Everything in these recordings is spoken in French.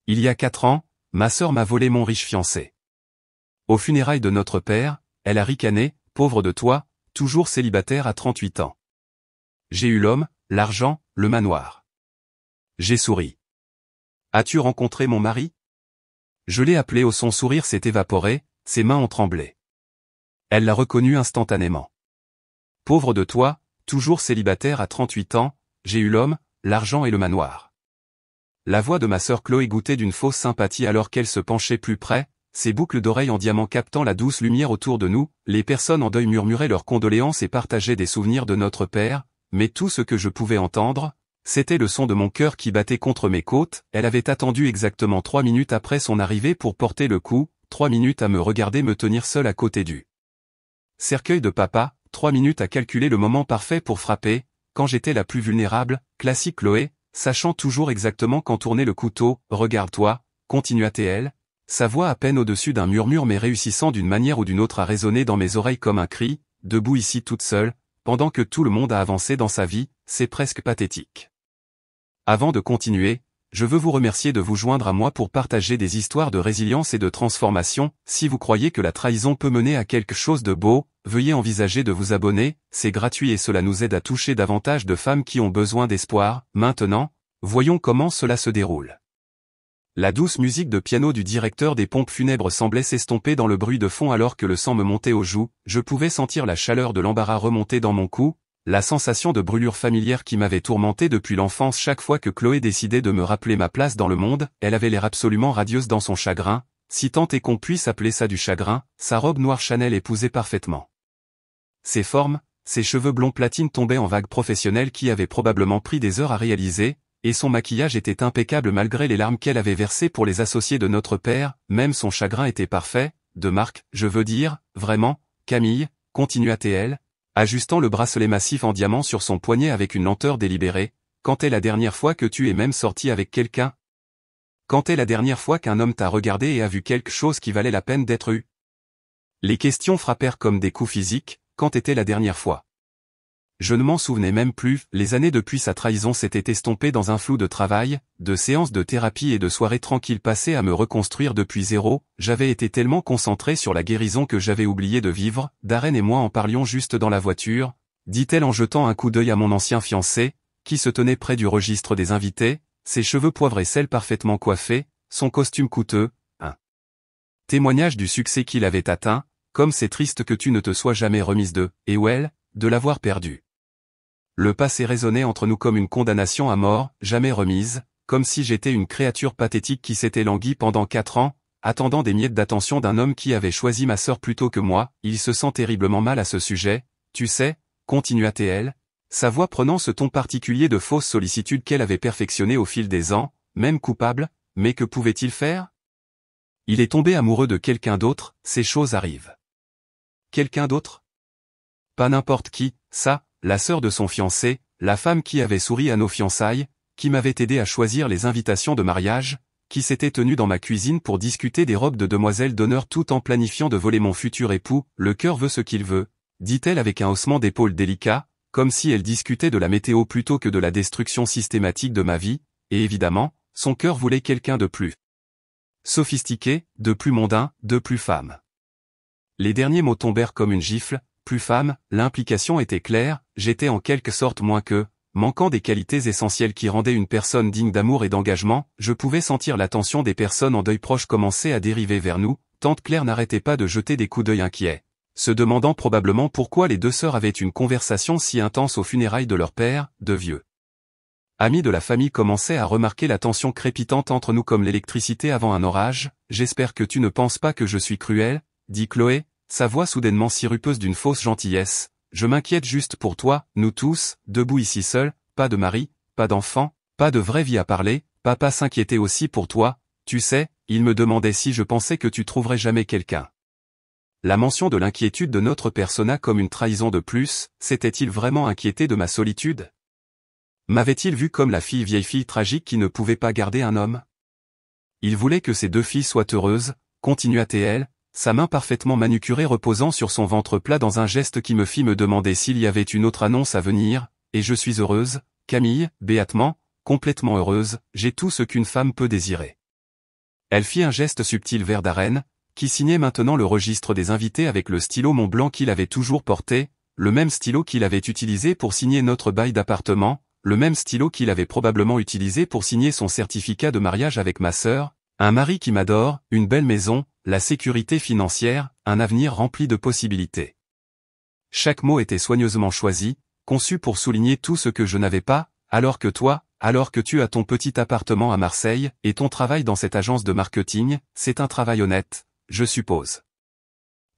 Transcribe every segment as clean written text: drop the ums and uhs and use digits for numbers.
Il y a 4 ans, ma sœur m'a volé mon riche fiancé. Aux funérailles de notre père, elle a ricané, pauvre de toi, toujours célibataire à 38 ans. J'ai eu l'homme, l'argent, le manoir. J'ai souri. As-tu rencontré mon mari? Je l'ai appelé au son sourire s'est évaporé, ses mains ont tremblé. Elle l'a reconnu instantanément. Pauvre de toi, toujours célibataire à 38 ans, j'ai eu l'homme, l'argent et le manoir. La voix de ma sœur Chloé goûtait d'une fausse sympathie alors qu'elle se penchait plus près, ses boucles d'oreilles en diamant captant la douce lumière autour de nous, les personnes en deuil murmuraient leurs condoléances et partageaient des souvenirs de notre père, mais tout ce que je pouvais entendre, c'était le son de mon cœur qui battait contre mes côtes. Elle avait attendu exactement 3 minutes après son arrivée pour porter le coup, 3 minutes à me regarder me tenir seul à côté du cercueil de papa, 3 minutes à calculer le moment parfait pour frapper, quand j'étais la plus vulnérable, classique Chloé, sachant toujours exactement quand tourner le couteau. Regarde-toi, continua-t-elle, sa voix à peine au-dessus d'un murmure mais réussissant d'une manière ou d'une autre à résonner dans mes oreilles comme un cri, debout ici toute seule, pendant que tout le monde a avancé dans sa vie, c'est presque pathétique. Avant de continuer, je veux vous remercier de vous joindre à moi pour partager des histoires de résilience et de transformation. Si vous croyez que la trahison peut mener à quelque chose de beau, veuillez envisager de vous abonner, c'est gratuit et cela nous aide à toucher davantage de femmes qui ont besoin d'espoir. Maintenant, voyons comment cela se déroule. La douce musique de piano du directeur des pompes funèbres semblait s'estomper dans le bruit de fond alors que le sang me montait aux joues, je pouvais sentir la chaleur de l'embarras remonter dans mon cou, la sensation de brûlure familière qui m'avait tourmenté depuis l'enfance chaque fois que Chloé décidait de me rappeler ma place dans le monde. Elle avait l'air absolument radieuse dans son chagrin, si tant est qu'on puisse appeler ça du chagrin, sa robe noire Chanel épousait parfaitement ses formes, ses cheveux blonds platine tombaient en vagues professionnelles qui avaient probablement pris des heures à réaliser, et son maquillage était impeccable malgré les larmes qu'elle avait versées pour les associés de notre père. Même son chagrin était parfait, de marque, je veux dire, vraiment, Camille, continua-t-elle, ajustant le bracelet massif en diamant sur son poignet avec une lenteur délibérée. Quand est la dernière fois que tu es même sorti avec quelqu'un? Quand est la dernière fois qu'un homme t'a regardé et a vu quelque chose qui valait la peine d'être eu? Les questions frappèrent comme des coups physiques. Quand était la dernière fois? Je ne m'en souvenais même plus. Les années depuis sa trahison s'étaient estompées dans un flou de travail, de séances de thérapie et de soirées tranquilles passées à me reconstruire depuis zéro. J'avais été tellement concentré sur la guérison que j'avais oublié de vivre. Darren et moi en parlions juste dans la voiture, dit-elle en jetant un coup d'œil à mon ancien fiancé, qui se tenait près du registre des invités, ses cheveux poivre et sel parfaitement coiffés, son costume coûteux, un témoignage du succès qu'il avait atteint. Comme c'est triste que tu ne te sois jamais remise de l'avoir perdu. Le passé résonnait entre nous comme une condamnation à mort, jamais remise, comme si j'étais une créature pathétique qui s'était languie pendant 4 ans, attendant des miettes d'attention d'un homme qui avait choisi ma sœur plutôt que moi. Il se sent terriblement mal à ce sujet, tu sais, continua-t-elle, sa voix prenant ce ton particulier de fausse sollicitude qu'elle avait perfectionné au fil des ans, même coupable, mais que pouvait-il faire? Il est tombé amoureux de quelqu'un d'autre, ces choses arrivent. Quelqu'un d'autre? Pas n'importe qui, ça, la sœur de son fiancé, la femme qui avait souri à nos fiançailles, qui m'avait aidé à choisir les invitations de mariage, qui s'était tenue dans ma cuisine pour discuter des robes de demoiselle d'honneur tout en planifiant de voler mon futur époux. Le cœur veut ce qu'il veut, dit-elle avec un haussement d'épaules délicat, comme si elle discutait de la météo plutôt que de la destruction systématique de ma vie, et évidemment, son cœur voulait quelqu'un de plus sophistiqué, de plus mondain, de plus femme. Les derniers mots tombèrent comme une gifle, plus femme, l'implication était claire, j'étais en quelque sorte moins que, manquant des qualités essentielles qui rendaient une personne digne d'amour et d'engagement. Je pouvais sentir l'attention des personnes en deuil proche commencer à dériver vers nous. Tante Claire n'arrêtait pas de jeter des coups d'œil inquiets, se demandant probablement pourquoi les deux sœurs avaient une conversation si intense aux funérailles de leur père. De vieux amis de la famille commençaient à remarquer la tension crépitante entre nous comme l'électricité avant un orage. J'espère que tu ne penses pas que je suis cruelle, dit Chloé, sa voix soudainement sirupeuse d'une fausse gentillesse. Je m'inquiète juste pour toi, nous tous, debout ici seuls, pas de mari, pas d'enfant, pas de vraie vie à parler. Papa s'inquiétait aussi pour toi, tu sais, il me demandait si je pensais que tu trouverais jamais quelqu'un. La mention de l'inquiétude de notre persona comme une trahison de plus, s'était-il vraiment inquiété de ma solitude? M'avait-il vu comme la vieille fille tragique qui ne pouvait pas garder un homme? Il voulait que ces 2 filles soient heureuses, continua-t-elle, sa main parfaitement manucurée reposant sur son ventre plat dans un geste qui me fit me demander s'il y avait une autre annonce à venir. Et je suis heureuse, Camille, béatement, complètement heureuse, j'ai tout ce qu'une femme peut désirer. Elle fit un geste subtil vers Darren, qui signait maintenant le registre des invités avec le stylo Mont Blanc qu'il avait toujours porté, le même stylo qu'il avait utilisé pour signer notre bail d'appartement, le même stylo qu'il avait probablement utilisé pour signer son certificat de mariage avec ma sœur, un mari qui m'adore, une belle maison, la sécurité financière, un avenir rempli de possibilités. Chaque mot était soigneusement choisi, conçu pour souligner tout ce que je n'avais pas, alors que tu as ton petit appartement à Marseille, et ton travail dans cette agence de marketing, c'est un travail honnête, je suppose.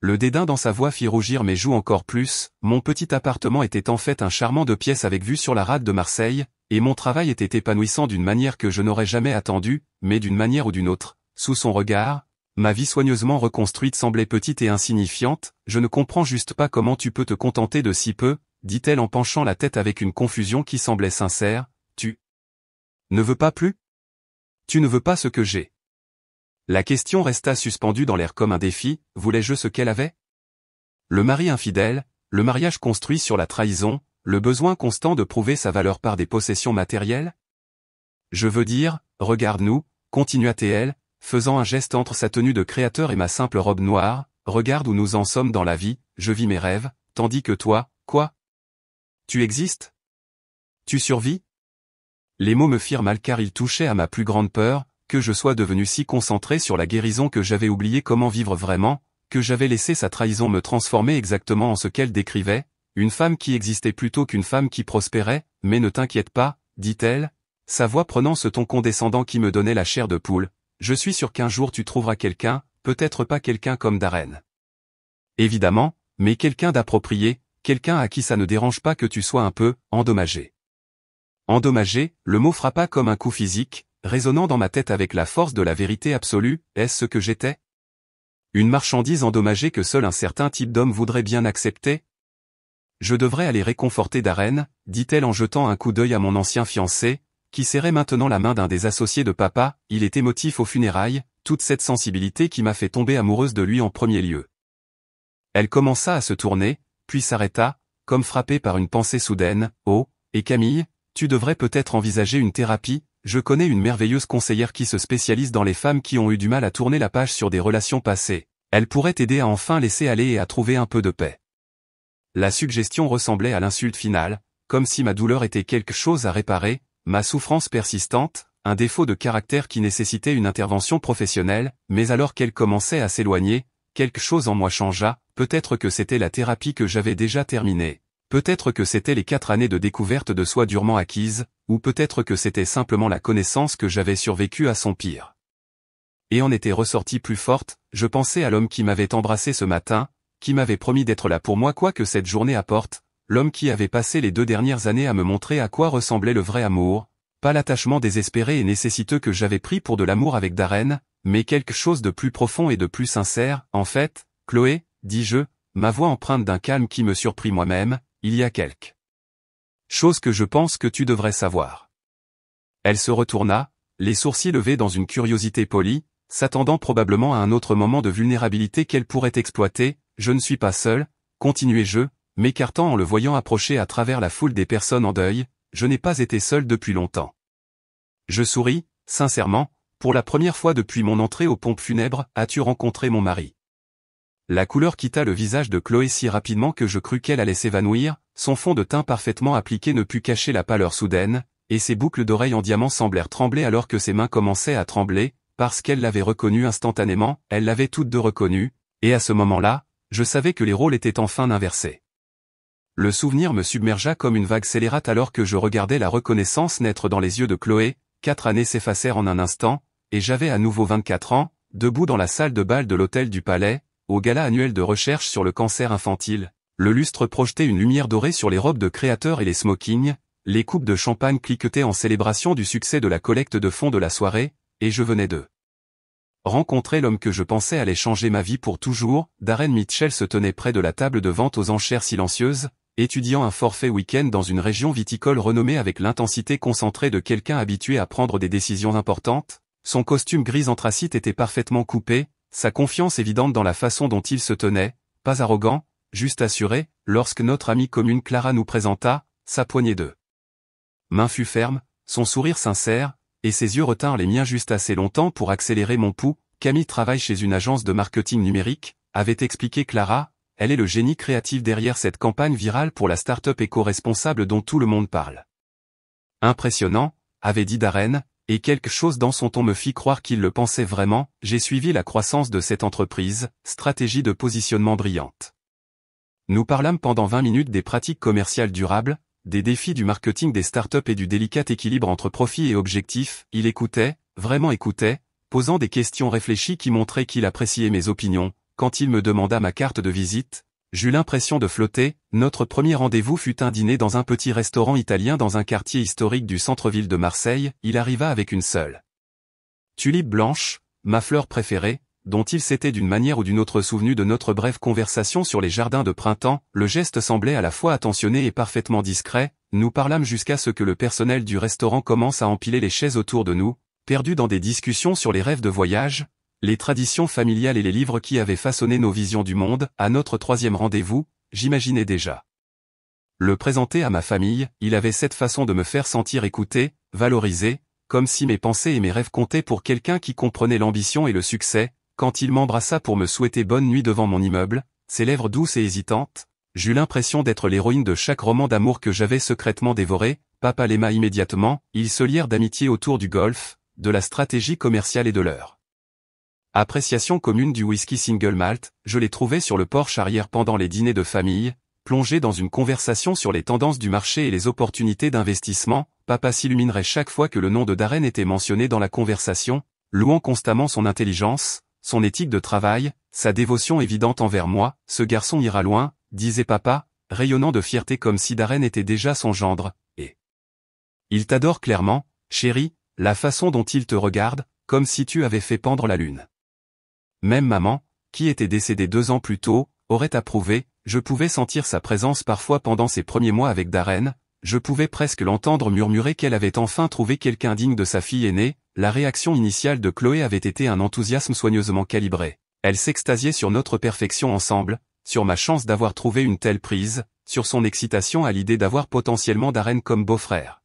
Le dédain dans sa voix fit rougir mes joues encore plus, mon petit appartement était en fait un charmant 2 pièces avec vue sur la rade de Marseille, et mon travail était épanouissant d'une manière que je n'aurais jamais attendue, mais d'une manière ou d'une autre, sous son regard, ma vie soigneusement reconstruite semblait petite et insignifiante, je ne comprends juste pas comment tu peux te contenter de si peu, dit-elle en penchant la tête avec une confusion qui semblait sincère, tu ne veux pas plus? Tu ne veux pas ce que j'ai? La question resta suspendue dans l'air comme un défi, voulais-je ce qu'elle avait? Le mari infidèle, le mariage construit sur la trahison, le besoin constant de prouver sa valeur par des possessions matérielles? Je veux dire, regarde-nous, continua-t-elle, faisant un geste entre sa tenue de créateur et ma simple robe noire, regarde où nous en sommes dans la vie, je vis mes rêves, tandis que toi, quoi? Tu existes? Tu survis? Les mots me firent mal car ils touchaient à ma plus grande peur, que je sois devenu si concentré sur la guérison que j'avais oublié comment vivre vraiment, que j'avais laissé sa trahison me transformer exactement en ce qu'elle décrivait, une femme qui existait plutôt qu'une femme qui prospérait, mais ne t'inquiète pas, dit-elle, sa voix prenant ce ton condescendant qui me donnait la chair de poule, je suis sûr qu'un jour tu trouveras quelqu'un, peut-être pas quelqu'un comme Darren. Évidemment, mais quelqu'un d'approprié, quelqu'un à qui ça ne dérange pas que tu sois un peu endommagé. Endommagé, le mot frappa comme un coup physique, résonnant dans ma tête avec la force de la vérité absolue, est-ce ce que j'étais? Une marchandise endommagée que seul un certain type d'homme voudrait bien accepter? Je devrais aller réconforter Darren, dit-elle en jetant un coup d'œil à mon ancien fiancé, qui serrait maintenant la main d'un des associés de papa, il est émotif aux funérailles, toute cette sensibilité qui m'a fait tomber amoureuse de lui en premier lieu. Elle commença à se tourner, puis s'arrêta, comme frappée par une pensée soudaine, oh, et Camille, tu devrais peut-être envisager une thérapie, je connais une merveilleuse conseillère qui se spécialise dans les femmes qui ont eu du mal à tourner la page sur des relations passées, elle pourrait t'aider à enfin laisser aller et à trouver un peu de paix. La suggestion ressemblait à l'insulte finale, comme si ma douleur était quelque chose à réparer, ma souffrance persistante, un défaut de caractère qui nécessitait une intervention professionnelle, mais alors qu'elle commençait à s'éloigner, quelque chose en moi changea, peut-être que c'était la thérapie que j'avais déjà terminée, peut-être que c'était les 4 années de découverte de soi durement acquises, ou peut-être que c'était simplement la connaissance que j'avais survécu à son pire. Et en était ressortie plus forte, je pensais à l'homme qui m'avait embrassé ce matin, qui m'avait promis d'être là pour moi quoi que cette journée apporte, l'homme qui avait passé les 2 dernières années à me montrer à quoi ressemblait le vrai amour, pas l'attachement désespéré et nécessiteux que j'avais pris pour de l'amour avec Darren, mais quelque chose de plus profond et de plus sincère, en fait, Chloé, dis-je, ma voix empreinte d'un calme qui me surprit moi-même, il y a quelque chose que je pense que tu devrais savoir. Elle se retourna, les sourcils levés dans une curiosité polie, s'attendant probablement à un autre moment de vulnérabilité qu'elle pourrait exploiter, je ne suis pas seul, continuai-je, m'écartant en le voyant approcher à travers la foule des personnes en deuil, je n'ai pas été seul depuis longtemps. Je souris, sincèrement, pour la première fois depuis mon entrée aux pompes funèbres, as-tu rencontré mon mari? La couleur quitta le visage de Chloé si rapidement que je crus qu'elle allait s'évanouir, son fond de teint parfaitement appliqué ne put cacher la pâleur soudaine, et ses boucles d'oreilles en diamant semblèrent trembler alors que ses mains commençaient à trembler, parce qu'elle l'avait reconnu instantanément, elle l'avait toutes deux reconnu, et à ce moment-là, je savais que les rôles étaient enfin inversés. Le souvenir me submergea comme une vague scélérate alors que je regardais la reconnaissance naître dans les yeux de Chloé, 4 années s'effacèrent en un instant, et j'avais à nouveau 24 ans, debout dans la salle de bal de l'hôtel du Palais, au gala annuel de recherche sur le cancer infantile, le lustre projetait une lumière dorée sur les robes de créateurs et les smokings, les coupes de champagne cliquetaient en célébration du succès de la collecte de fonds de la soirée, et je venais de rencontrer l'homme que je pensais allait changer ma vie pour toujours. Darren Mitchell se tenait près de la table de vente aux enchères silencieuses, étudiant un forfait week-end dans une région viticole renommée avec l'intensité concentrée de quelqu'un habitué à prendre des décisions importantes. Son costume gris anthracite était parfaitement coupé, sa confiance évidente dans la façon dont il se tenait, pas arrogant, juste assuré, lorsque notre amie commune Clara nous présenta, sa poignée de main fut ferme, son sourire sincère, et ses yeux retinrent les miens juste assez longtemps pour accélérer mon pouls. Camille travaille chez une agence de marketing numérique, avait expliqué Clara, elle est le génie créatif derrière cette campagne virale pour la start-up éco-responsable dont tout le monde parle. Impressionnant, avait dit Darren, et quelque chose dans son ton me fit croire qu'il le pensait vraiment. J'ai suivi la croissance de cette entreprise, stratégie de positionnement brillante. Nous parlâmes pendant 20 minutes des pratiques commerciales durables, des défis du marketing des startups et du délicat équilibre entre profit et objectif. Il écoutait, vraiment écoutait, posant des questions réfléchies qui montraient qu'il appréciait mes opinions. Quand il me demanda ma carte de visite, j'eus l'impression de flotter. Notre premier rendez-vous fut un dîner dans un petit restaurant italien dans un quartier historique du centre-ville de Marseille. Il arriva avec une seule tulipe blanche, ma fleur préférée, dont il s'était d'une manière ou d'une autre souvenu de notre brève conversation sur les jardins de printemps. Le geste semblait à la fois attentionné et parfaitement discret. Nous parlâmes jusqu'à ce que le personnel du restaurant commence à empiler les chaises autour de nous, perdus dans des discussions sur les rêves de voyage, les traditions familiales et les livres qui avaient façonné nos visions du monde. À notre troisième rendez-vous, j'imaginais déjà le présenter à ma famille. Il avait cette façon de me faire sentir écouté, valorisé, comme si mes pensées et mes rêves comptaient pour quelqu'un qui comprenait l'ambition et le succès. Quand il m'embrassa pour me souhaiter bonne nuit devant mon immeuble, ses lèvres douces et hésitantes, j'eus l'impression d'être l'héroïne de chaque roman d'amour que j'avais secrètement dévoré. Papa l'aima immédiatement. Ils se lièrent d'amitié autour du golf, de la stratégie commerciale et de leur appréciation commune du whisky single malt. Je les trouvais sur le porche arrière pendant les dîners de famille, plongés dans une conversation sur les tendances du marché et les opportunités d'investissement. Papa s'illuminerait chaque fois que le nom de Darren était mentionné dans la conversation, louant constamment son intelligence, son éthique de travail, sa dévotion évidente envers moi. Ce garçon ira loin, disait papa, rayonnant de fierté comme si Darren était déjà son gendre, et il t'adore clairement, chérie, la façon dont il te regarde, comme si tu avais fait pendre la lune. Même maman, qui était décédée 2 ans plus tôt, aurait approuvé. Je pouvais sentir sa présence parfois pendant ses premiers mois avec Darren, je pouvais presque l'entendre murmurer qu'elle avait enfin trouvé quelqu'un digne de sa fille aînée. La réaction initiale de Chloé avait été un enthousiasme soigneusement calibré. Elle s'extasiait sur notre perfection ensemble, sur ma chance d'avoir trouvé une telle prise, sur son excitation à l'idée d'avoir potentiellement Darren comme beau-frère.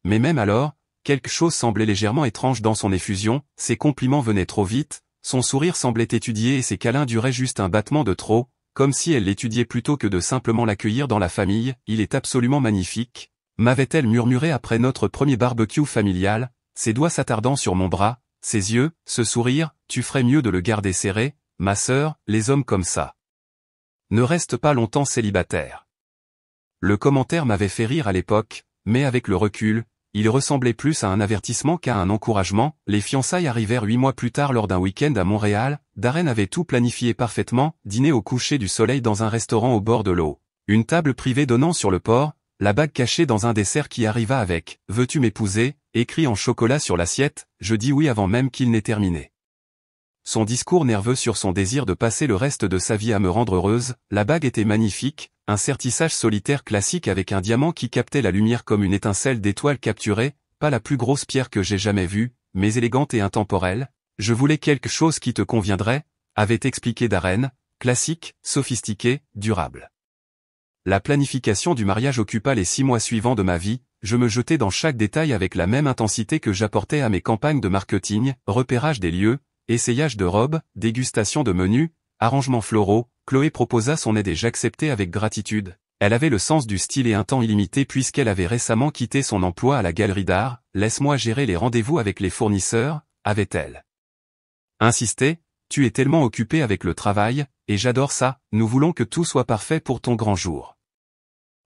Mais même alors, quelque chose semblait légèrement étrange dans son effusion. Ses compliments venaient trop vite, son sourire semblait étudié et ses câlins duraient juste un battement de trop, comme si elle l'étudiait plutôt que de simplement l'accueillir dans la famille. Il est absolument magnifique, m'avait-elle murmuré après notre premier barbecue familial, ses doigts s'attardant sur mon bras, ses yeux, ce sourire. Tu ferais mieux de le garder serré, ma sœur. Les hommes comme ça ne restent pas longtemps célibataires. Le commentaire m'avait fait rire à l'époque, mais avec le recul, il ressemblait plus à un avertissement qu'à un encouragement. Les fiançailles arrivèrent 8 mois plus tard lors d'un week-end à Montréal. Darren avait tout planifié parfaitement, dîner au coucher du soleil dans un restaurant au bord de l'eau, une table privée donnant sur le port, la bague cachée dans un dessert qui arriva avec « Veux-tu m'épouser ?» écrit en chocolat sur l'assiette. Je dis oui avant même qu'il n'ait terminé son discours nerveux sur son désir de passer le reste de sa vie à me rendre heureuse. La bague était magnifique, un sertissage solitaire classique avec un diamant qui captait la lumière comme une étincelle d'étoile capturée, pas la plus grosse pierre que j'ai jamais vue, mais élégante et intemporelle. Je voulais quelque chose qui te conviendrait, avait expliqué Darren, classique, sophistiqué, durable. La planification du mariage occupa les 6 mois suivants de ma vie. Je me jetais dans chaque détail avec la même intensité que j'apportais à mes campagnes de marketing, repérage des lieux, essayage de robes, dégustation de menus, arrangements floraux. Chloé proposa son aide et j'acceptais avec gratitude. Elle avait le sens du style et un temps illimité puisqu'elle avait récemment quitté son emploi à la galerie d'art. Laisse-moi gérer les rendez-vous avec les fournisseurs, avait-elle insisté. Tu es tellement occupé avec le travail, et j'adore ça. Nous voulons que tout soit parfait pour ton grand jour.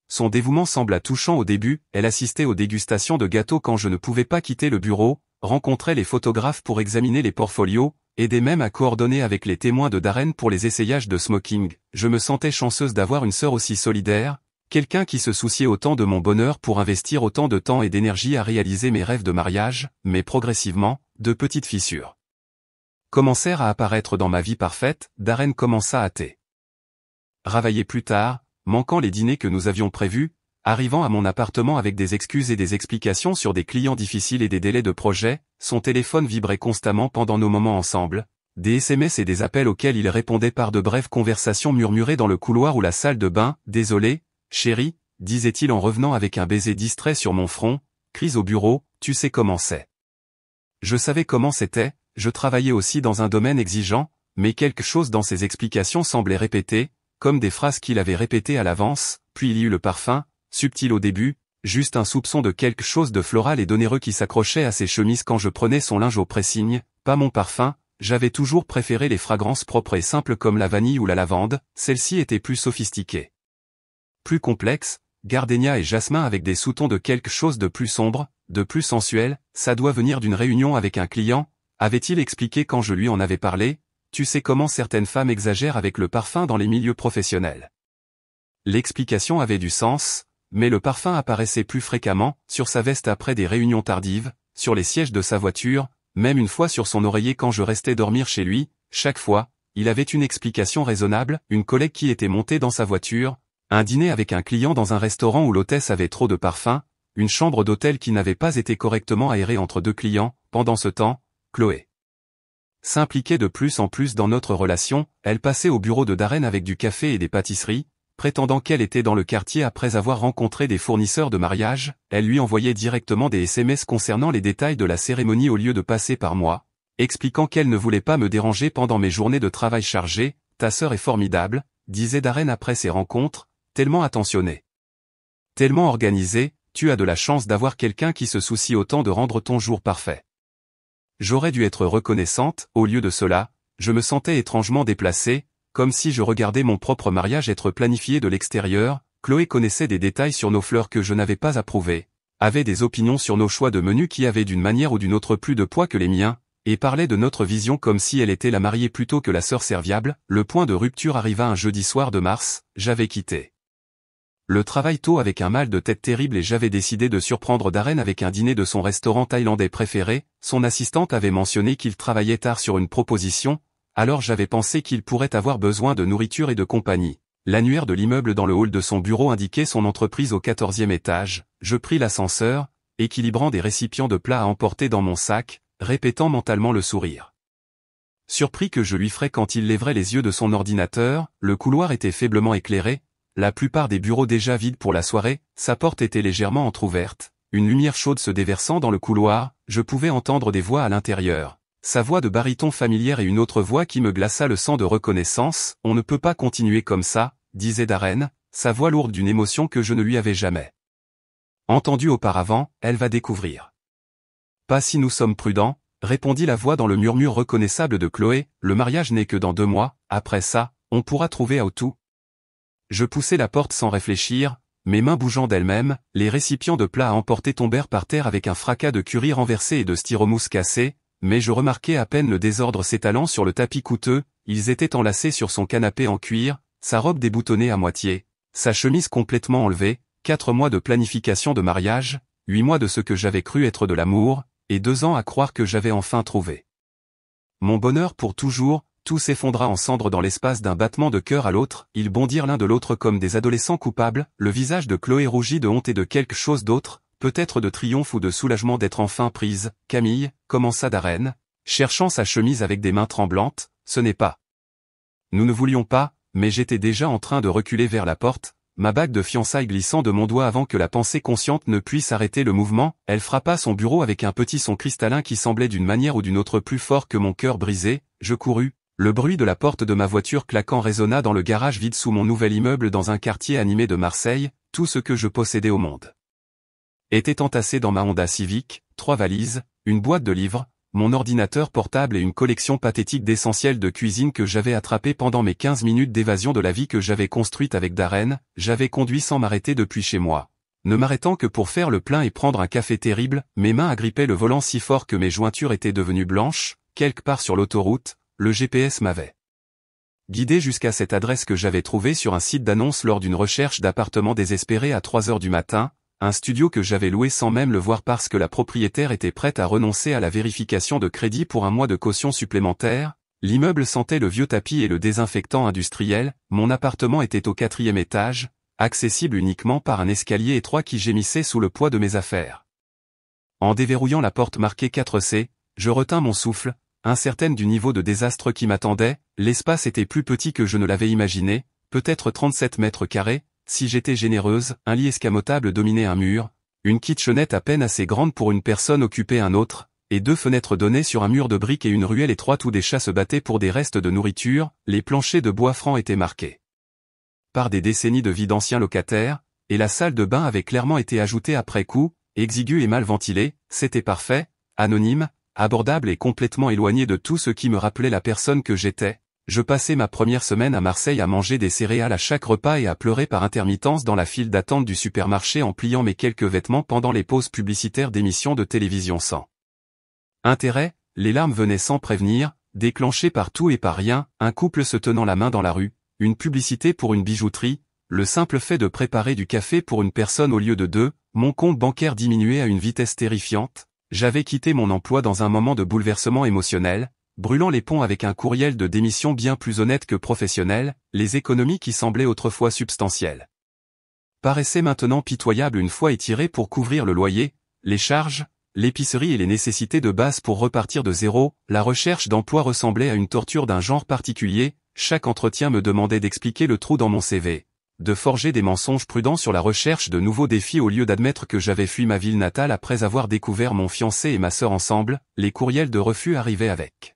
Son dévouement sembla touchant au début. Elle assistait aux dégustations de gâteaux quand je ne pouvais pas quitter le bureau, rencontrait les photographes pour examiner les portfolios, aidait même à coordonner avec les témoins de Darren pour les essayages de smoking. Je me sentais chanceuse d'avoir une sœur aussi solidaire, quelqu'un qui se souciait autant de mon bonheur pour investir autant de temps et d'énergie à réaliser mes rêves de mariage. Mais progressivement, de petites fissures commencèrent à apparaître dans ma vie parfaite. Darren commença à travailler plus tard, manquant les dîners que nous avions prévus, arrivant à mon appartement avec des excuses et des explications sur des clients difficiles et des délais de projet. Son téléphone vibrait constamment pendant nos moments ensemble, des SMS et des appels auxquels il répondait par de brèves conversations murmurées dans le couloir ou la salle de bain. Désolé, chérie, disait-il en revenant avec un baiser distrait sur mon front, crise au bureau, tu sais comment c'est. Je savais comment c'était, je travaillais aussi dans un domaine exigeant, mais quelque chose dans ses explications semblait répéter, comme des phrases qu'il avait répétées à l'avance, puis il y eut le parfum, subtil au début, juste un soupçon de quelque chose de floral et d'onéreux qui s'accrochait à ses chemises quand je prenais son linge au pressing, pas mon parfum, j'avais toujours préféré les fragrances propres et simples comme la vanille ou la lavande, celle-ci était plus sophistiquée. Plus complexe, gardénia et jasmin avec des sous-tons de quelque chose de plus sombre, de plus sensuel, ça doit venir d'une réunion avec un client, avait-il expliqué quand je lui en avais parlé, tu sais comment certaines femmes exagèrent avec le parfum dans les milieux professionnels. L'explication avait du sens, mais le parfum apparaissait plus fréquemment, sur sa veste après des réunions tardives, sur les sièges de sa voiture, même une fois sur son oreiller quand je restais dormir chez lui, chaque fois, il avait une explication raisonnable, une collègue qui était montée dans sa voiture, un dîner avec un client dans un restaurant où l'hôtesse avait trop de parfum, une chambre d'hôtel qui n'avait pas été correctement aérée entre deux clients, pendant ce temps, Chloé s'impliquait de plus en plus dans notre relation, elle passait au bureau de Darren avec du café et des pâtisseries, prétendant qu'elle était dans le quartier après avoir rencontré des fournisseurs de mariage, elle lui envoyait directement des SMS concernant les détails de la cérémonie au lieu de passer par moi, expliquant qu'elle ne voulait pas me déranger pendant mes journées de travail chargées, ta sœur est formidable, disait Darren après ces rencontres, tellement attentionnée, tellement organisée, tu as de la chance d'avoir quelqu'un qui se soucie autant de rendre ton jour parfait. J'aurais dû être reconnaissante, au lieu de cela, je me sentais étrangement déplacée, comme si je regardais mon propre mariage être planifié de l'extérieur. Chloé connaissait des détails sur nos fleurs que je n'avais pas approuvés, avait des opinions sur nos choix de menus qui avaient d'une manière ou d'une autre plus de poids que les miens, et parlait de notre vision comme si elle était la mariée plutôt que la sœur serviable. Le point de rupture arriva un jeudi soir de mars, j'avais quitté le travail tôt avec un mal de tête terrible et j'avais décidé de surprendre Darren avec un dîner de son restaurant thaïlandais préféré. Son assistante avait mentionné qu'il travaillait tard sur une proposition, alors j'avais pensé qu'il pourrait avoir besoin de nourriture et de compagnie. L'annuaire de l'immeuble dans le hall de son bureau indiquait son entreprise au 14e étage, je pris l'ascenseur, équilibrant des récipients de plats à emporter dans mon sac, répétant mentalement le sourire. Surpris que je lui ferais quand il lèverait les yeux de son ordinateur, le couloir était faiblement éclairé, la plupart des bureaux déjà vides pour la soirée, sa porte était légèrement entr'ouverte, une lumière chaude se déversant dans le couloir, je pouvais entendre des voix à l'intérieur. Sa voix de baryton familière et une autre voix qui me glaça le sang de reconnaissance, on ne peut pas continuer comme ça, disait Darren, sa voix lourde d'une émotion que je ne lui avais jamais entendue auparavant, elle va découvrir. Pas si nous sommes prudents, répondit la voix dans le murmure reconnaissable de Chloé, le mariage n'est que dans 2 mois, après ça, on pourra trouver à tout. Je poussai la porte sans réfléchir, mes mains bougeant d'elles-mêmes, les récipients de plats à emporter tombèrent par terre avec un fracas de curry renversé et de styromousse cassé, mais je remarquai à peine le désordre s'étalant sur le tapis coûteux, ils étaient enlacés sur son canapé en cuir, sa robe déboutonnée à moitié, sa chemise complètement enlevée, 4 mois de planification de mariage, 8 mois de ce que j'avais cru être de l'amour, et 2 ans à croire que j'avais enfin trouvé mon bonheur pour toujours. Tout s'effondra en cendres dans l'espace d'un battement de cœur à l'autre, ils bondirent l'un de l'autre comme des adolescents coupables, le visage de Chloé rougit de honte et de quelque chose d'autre, peut-être de triomphe ou de soulagement d'être enfin prise. Camille, commença Darren, cherchant sa chemise avec des mains tremblantes, ce n'est pas. Nous ne voulions pas, mais j'étais déjà en train de reculer vers la porte, ma bague de fiançailles glissant de mon doigt avant que la pensée consciente ne puisse arrêter le mouvement, elle frappa son bureau avec un petit son cristallin qui semblait d'une manière ou d'une autre plus fort que mon cœur brisé, je courus. Le bruit de la porte de ma voiture claquant résonna dans le garage vide sous mon nouvel immeuble dans un quartier animé de Marseille, tout ce que je possédais au monde était entassé dans ma Honda Civic, 3 valises, une boîte de livres, mon ordinateur portable et une collection pathétique d'essentiels de cuisine que j'avais attrapé pendant mes 15 minutes d'évasion de la vie que j'avais construite avec Darren. J'avais conduit sans m'arrêter depuis chez moi. Ne m'arrêtant que pour faire le plein et prendre un café terrible, mes mains agrippaient le volant si fort que mes jointures étaient devenues blanches, quelque part sur l'autoroute. Le GPS m'avait guidé jusqu'à cette adresse que j'avais trouvée sur un site d'annonce lors d'une recherche d'appartement désespérée à 3 heures du matin, un studio que j'avais loué sans même le voir parce que la propriétaire était prête à renoncer à la vérification de crédit pour un mois de caution supplémentaire. L'immeuble sentait le vieux tapis et le désinfectant industriel, mon appartement était au 4e étage, accessible uniquement par un escalier étroit qui gémissait sous le poids de mes affaires. En déverrouillant la porte marquée 4C, je retins mon souffle, incertaine du niveau de désastre qui m'attendait. L'espace était plus petit que je ne l'avais imaginé, peut-être 37 mètres carrés, si j'étais généreuse, un lit escamotable dominait un mur, une kitchenette à peine assez grande pour une personne occupait un autre, et 2 fenêtres donnaient sur un mur de briques et une ruelle étroite où des chats se battaient pour des restes de nourriture, les planchers de bois franc étaient marqués par des décennies de vie d'anciens locataires, et la salle de bain avait clairement été ajoutée après coup, exiguë et mal ventilée, c'était parfait, anonyme, abordable et complètement éloigné de tout ce qui me rappelait la personne que j'étais. Je passais ma première semaine à Marseille à manger des céréales à chaque repas et à pleurer par intermittence dans la file d'attente du supermarché en pliant mes quelques vêtements pendant les pauses publicitaires d'émissions de télévision sans intérêt, les larmes venaient sans prévenir, déclenchées par tout et par rien, un couple se tenant la main dans la rue, une publicité pour une bijouterie, le simple fait de préparer du café pour une personne au lieu de 2, mon compte bancaire diminuait à une vitesse terrifiante, j'avais quitté mon emploi dans un moment de bouleversement émotionnel, brûlant les ponts avec un courriel de démission bien plus honnête que professionnel, les économies qui semblaient autrefois substantielles paraissaient maintenant pitoyables une fois étirées pour couvrir le loyer, les charges, l'épicerie et les nécessités de base pour repartir de zéro, la recherche d'emploi ressemblait à une torture d'un genre particulier, chaque entretien me demandait d'expliquer le trou dans mon CV, de forger des mensonges prudents sur la recherche de nouveaux défis au lieu d'admettre que j'avais fui ma ville natale après avoir découvert mon fiancé et ma sœur ensemble, les courriels de refus arrivaient avec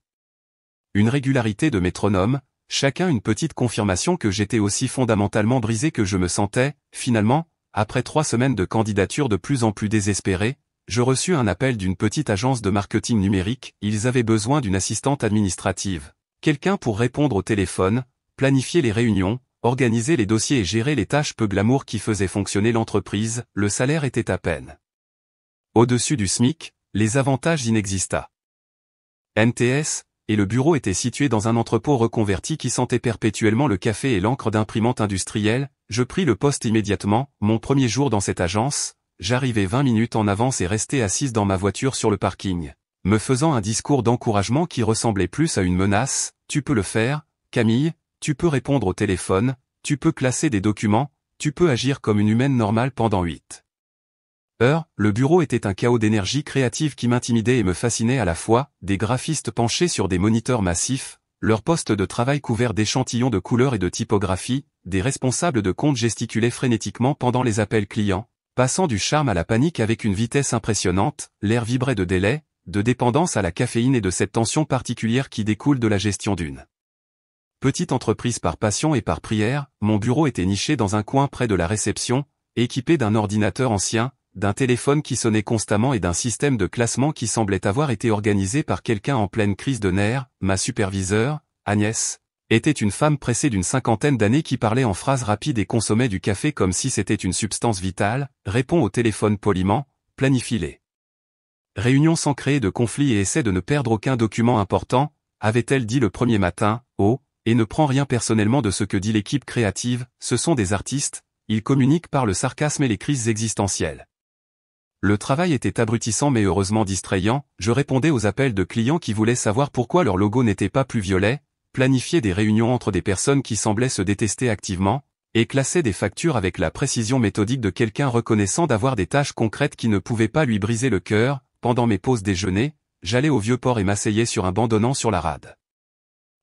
une régularité de métronome, chacun une petite confirmation que j'étais aussi fondamentalement brisé que je me sentais, finalement, après 3 semaines de candidature de plus en plus désespérée, je reçus un appel d'une petite agence de marketing numérique, ils avaient besoin d'une assistante administrative. Quelqu'un pour répondre au téléphone, planifier les réunions, organiser les dossiers et gérer les tâches peu glamour qui faisaient fonctionner l'entreprise, le salaire était à peine au-dessus du SMIC, les avantages inexistaient. NTS, et le bureau était situé dans un entrepôt reconverti qui sentait perpétuellement le café et l'encre d'imprimante industrielle, je pris le poste immédiatement, mon premier jour dans cette agence, j'arrivais 20 minutes en avance et restais assise dans ma voiture sur le parking, me faisant un discours d'encouragement qui ressemblait plus à une menace, tu peux le faire, Camille, tu peux répondre au téléphone, tu peux classer des documents, tu peux agir comme une humaine normale pendant 8 heures, le bureau était un chaos d'énergie créative qui m'intimidait et me fascinait à la fois, des graphistes penchés sur des moniteurs massifs, leur poste de travail couvert d'échantillons de couleurs et de typographie, des responsables de compte gesticulaient frénétiquement pendant les appels clients, passant du charme à la panique avec une vitesse impressionnante, l'air vibrait de délai, de dépendance à la caféine et de cette tension particulière qui découle de la gestion d'une petite entreprise par passion et par prière. Mon bureau était niché dans un coin près de la réception, équipé d'un ordinateur ancien, d'un téléphone qui sonnait constamment et d'un système de classement qui semblait avoir été organisé par quelqu'un en pleine crise de nerfs. Ma superviseure, Agnès, était une femme pressée d'une 50aine d'années qui parlait en phrases rapides et consommait du café comme si c'était une substance vitale, répond au téléphone poliment, planifie les réunions sans créer de conflit et essaie de ne perdre aucun document important, avait-elle dit le premier matin, et ne prend rien personnellement de ce que dit l'équipe créative, ce sont des artistes, ils communiquent par le sarcasme et les crises existentielles. Le travail était abrutissant mais heureusement distrayant, je répondais aux appels de clients qui voulaient savoir pourquoi leur logo n'était pas plus violet, planifiais des réunions entre des personnes qui semblaient se détester activement, et classais des factures avec la précision méthodique de quelqu'un reconnaissant d'avoir des tâches concrètes qui ne pouvaient pas lui briser le cœur. Pendant mes pauses déjeuner, j'allais au Vieux-Port et m'asseyais sur un banc donnant sur la rade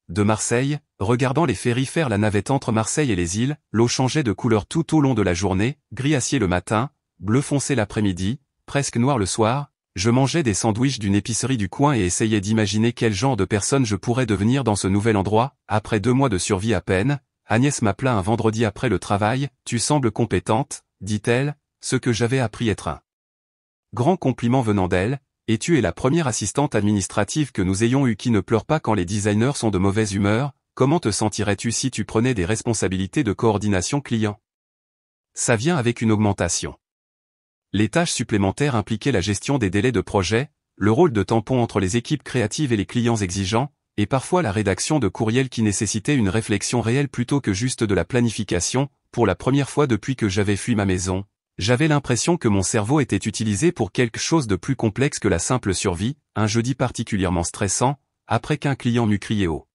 de Marseille, regardant les ferries faire la navette entre Marseille et les îles, l'eau changeait de couleur tout au long de la journée, gris acier le matin, bleu foncé l'après-midi, presque noir le soir, je mangeais des sandwichs d'une épicerie du coin et essayais d'imaginer quel genre de personne je pourrais devenir dans ce nouvel endroit. Après 2 mois de survie à peine, Agnès m'appela un vendredi après le travail, tu sembles compétente, dit-elle, ce que j'avais appris être un grand compliment venant d'elle, et tu es la première assistante administrative que nous ayons eue qui ne pleure pas quand les designers sont de mauvaise humeur. Comment te sentirais-tu si tu prenais des responsabilités de coordination client? Ça vient avec une augmentation. Les tâches supplémentaires impliquaient la gestion des délais de projet, le rôle de tampon entre les équipes créatives et les clients exigeants, et parfois la rédaction de courriels qui nécessitaient une réflexion réelle plutôt que juste de la planification. Pour la première fois depuis que j'avais fui ma maison, j'avais l'impression que mon cerveau était utilisé pour quelque chose de plus complexe que la simple survie. Un jeudi particulièrement stressant, après qu'un client m'eut crié au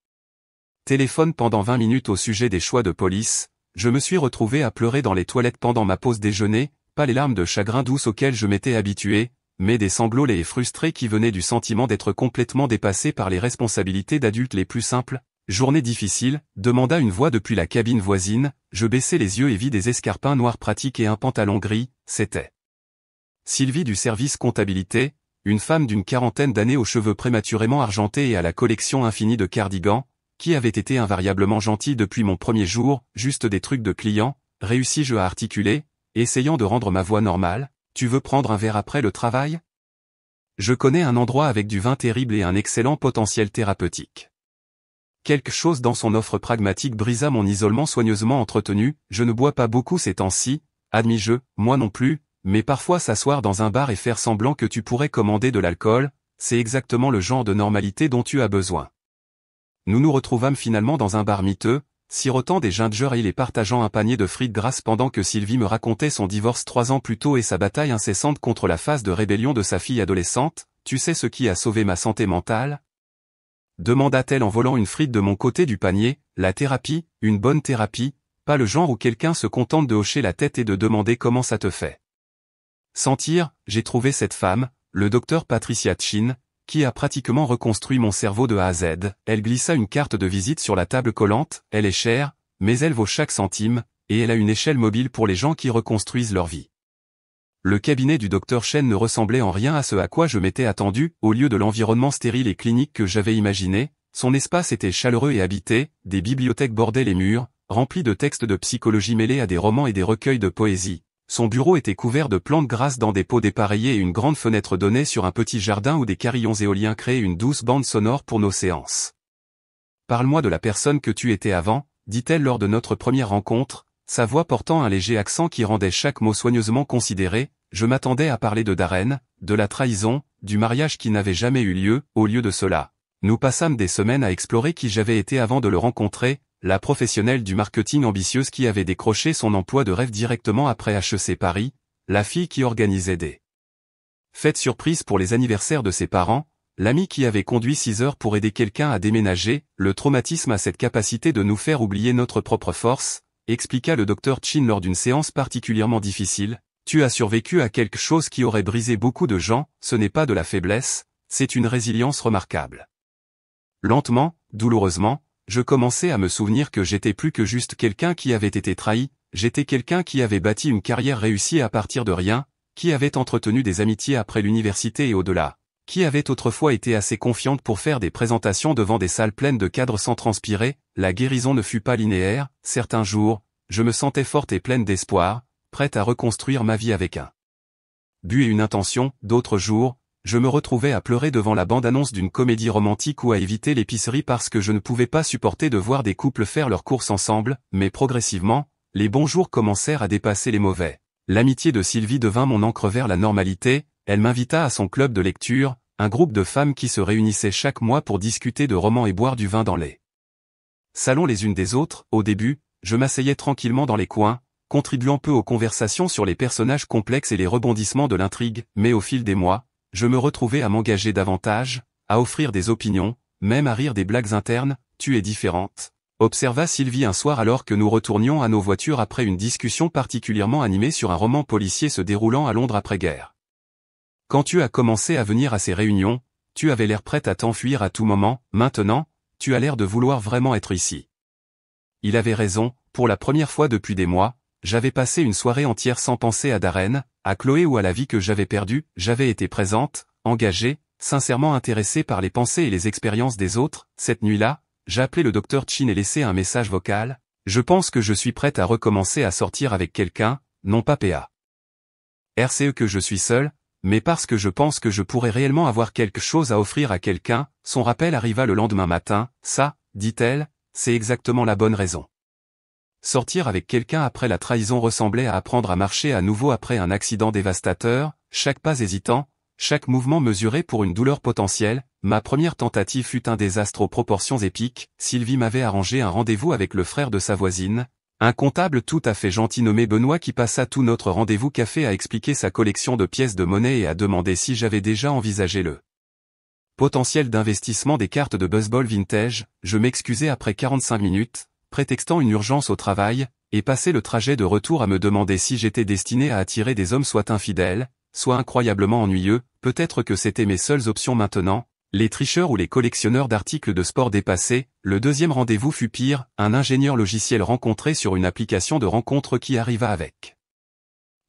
téléphone pendant 20 minutes au sujet des choix de police, je me suis retrouvé à pleurer dans les toilettes pendant ma pause déjeuner, pas les larmes de chagrin douce auxquelles je m'étais habitué, mais des sanglots laids et frustrés qui venaient du sentiment d'être complètement dépassé par les responsabilités d'adultes les plus simples. Journée difficile, demanda une voix depuis la cabine voisine, je baissai les yeux et vis des escarpins noirs pratiques et un pantalon gris, c'était Sylvie du service comptabilité. une femme d'une quarantaine d'années aux cheveux prématurément argentés et à la collection infinie de cardigans, qui avait été invariablement gentille depuis mon premier jour, juste des trucs de client, réussis-je à articuler, essayant de rendre ma voix normale, tu veux prendre un verre après le travail? Je connais un endroit avec du vin terrible et un excellent potentiel thérapeutique. Quelque chose dans son offre pragmatique brisa mon isolement soigneusement entretenu, je ne bois pas beaucoup ces temps-ci, admis-je, moi non plus, mais parfois s'asseoir dans un bar et faire semblant que tu pourrais commander de l'alcool, c'est exactement le genre de normalité dont tu as besoin. Nous nous retrouvâmes finalement dans un bar miteux, sirotant des ginger ale et partageant un panier de frites grasses pendant que Sylvie me racontait son divorce 3 ans plus tôt et sa bataille incessante contre la phase de rébellion de sa fille adolescente. Tu sais ce qui a sauvé ma santé mentale? Demanda-t-elle en volant une frite de mon côté du panier. La thérapie, une bonne thérapie, pas le genre où quelqu'un se contente de hocher la tête et de demander comment ça te fait. Sentir, j'ai trouvé cette femme, le docteur Patricia Chin, qui a pratiquement reconstruit mon cerveau de A à Z. Elle glissa une carte de visite sur la table collante, elle est chère, mais elle vaut chaque centime, et elle a une échelle mobile pour les gens qui reconstruisent leur vie. Le cabinet du docteur Chen ne ressemblait en rien à ce à quoi je m'étais attendu, au lieu de l'environnement stérile et clinique que j'avais imaginé, son espace était chaleureux et habité, des bibliothèques bordaient les murs, remplis de textes de psychologie mêlés à des romans et des recueils de poésie. Son bureau était couvert de plantes grasses dans des pots dépareillés et une grande fenêtre donnait sur un petit jardin où des carillons éoliens créaient une douce bande sonore pour nos séances. « Parle-moi de la personne que tu étais avant », dit-elle lors de notre première rencontre, sa voix portant un léger accent qui rendait chaque mot soigneusement considéré. Je m'attendais à parler de Darren, de la trahison, du mariage qui n'avait jamais eu lieu. Au lieu de cela, nous passâmes des semaines à explorer qui j'avais été avant de le rencontrer, la professionnelle du marketing ambitieuse qui avait décroché son emploi de rêve directement après HEC Paris, la fille qui organisait des fêtes surprises pour les anniversaires de ses parents, l'ami qui avait conduit 6 heures pour aider quelqu'un à déménager. Le traumatisme a cette capacité de nous faire oublier notre propre force, expliqua le docteur Chin lors d'une séance particulièrement difficile. Tu as survécu à quelque chose qui aurait brisé beaucoup de gens, ce n'est pas de la faiblesse, c'est une résilience remarquable. Lentement, douloureusement, je commençais à me souvenir que j'étais plus que juste quelqu'un qui avait été trahi, j'étais quelqu'un qui avait bâti une carrière réussie à partir de rien, qui avait entretenu des amitiés après l'université et au-delà, qui avait autrefois été assez confiante pour faire des présentations devant des salles pleines de cadres sans transpirer. La guérison ne fut pas linéaire, certains jours, je me sentais forte et pleine d'espoir, prête à reconstruire ma vie avec un but et une intention. D'autres jours, je me retrouvais à pleurer devant la bande-annonce d'une comédie romantique ou à éviter l'épicerie parce que je ne pouvais pas supporter de voir des couples faire leurs courses ensemble, mais progressivement, les bons jours commencèrent à dépasser les mauvais. L'amitié de Sylvie devint mon ancre vers la normalité, elle m'invita à son club de lecture, un groupe de femmes qui se réunissaient chaque mois pour discuter de romans et boire du vin dans les salons les unes des autres. Au début, je m'asseyais tranquillement dans les coins, contribuant peu aux conversations sur les personnages complexes et les rebondissements de l'intrigue, mais au fil des mois, je me retrouvais à m'engager davantage, à offrir des opinions, même à rire des blagues internes. Tu es différente, observa Sylvie un soir alors que nous retournions à nos voitures après une discussion particulièrement animée sur un roman policier se déroulant à Londres après-guerre. Quand tu as commencé à venir à ces réunions, tu avais l'air prête à t'enfuir à tout moment, maintenant, tu as l'air de vouloir vraiment être ici. Il avait raison, pour la première fois depuis des mois, j'avais passé une soirée entière sans penser à Darren, à Chloé ou à la vie que j'avais perdue. J'avais été présente, engagée, sincèrement intéressée par les pensées et les expériences des autres. Cette nuit-là, j'appelais le docteur Chin et laissais un message vocal. Je pense que je suis prête à recommencer à sortir avec quelqu'un, non pas PA. RCE que je suis seule, mais parce que je pense que je pourrais réellement avoir quelque chose à offrir à quelqu'un. Son rappel arriva le lendemain matin. Ça, dit-elle, c'est exactement la bonne raison. Sortir avec quelqu'un après la trahison ressemblait à apprendre à marcher à nouveau après un accident dévastateur, chaque pas hésitant, chaque mouvement mesuré pour une douleur potentielle. Ma première tentative fut un désastre aux proportions épiques. Sylvie m'avait arrangé un rendez-vous avec le frère de sa voisine, un comptable tout à fait gentil nommé Benoît qui passa tout notre rendez-vous café à expliquer sa collection de pièces de monnaie et à demander si j'avais déjà envisagé le potentiel d'investissement des cartes de baseball vintage. Je m'excusai après 45 minutes, prétextant une urgence au travail, et passai le trajet de retour à me demander si j'étais destiné à attirer des hommes soit infidèles, soit incroyablement ennuyeux. Peut-être que c'était mes seules options maintenant, les tricheurs ou les collectionneurs d'articles de sport dépassés. Le deuxième rendez-vous fut pire, un ingénieur logiciel rencontré sur une application de rencontre qui arriva avec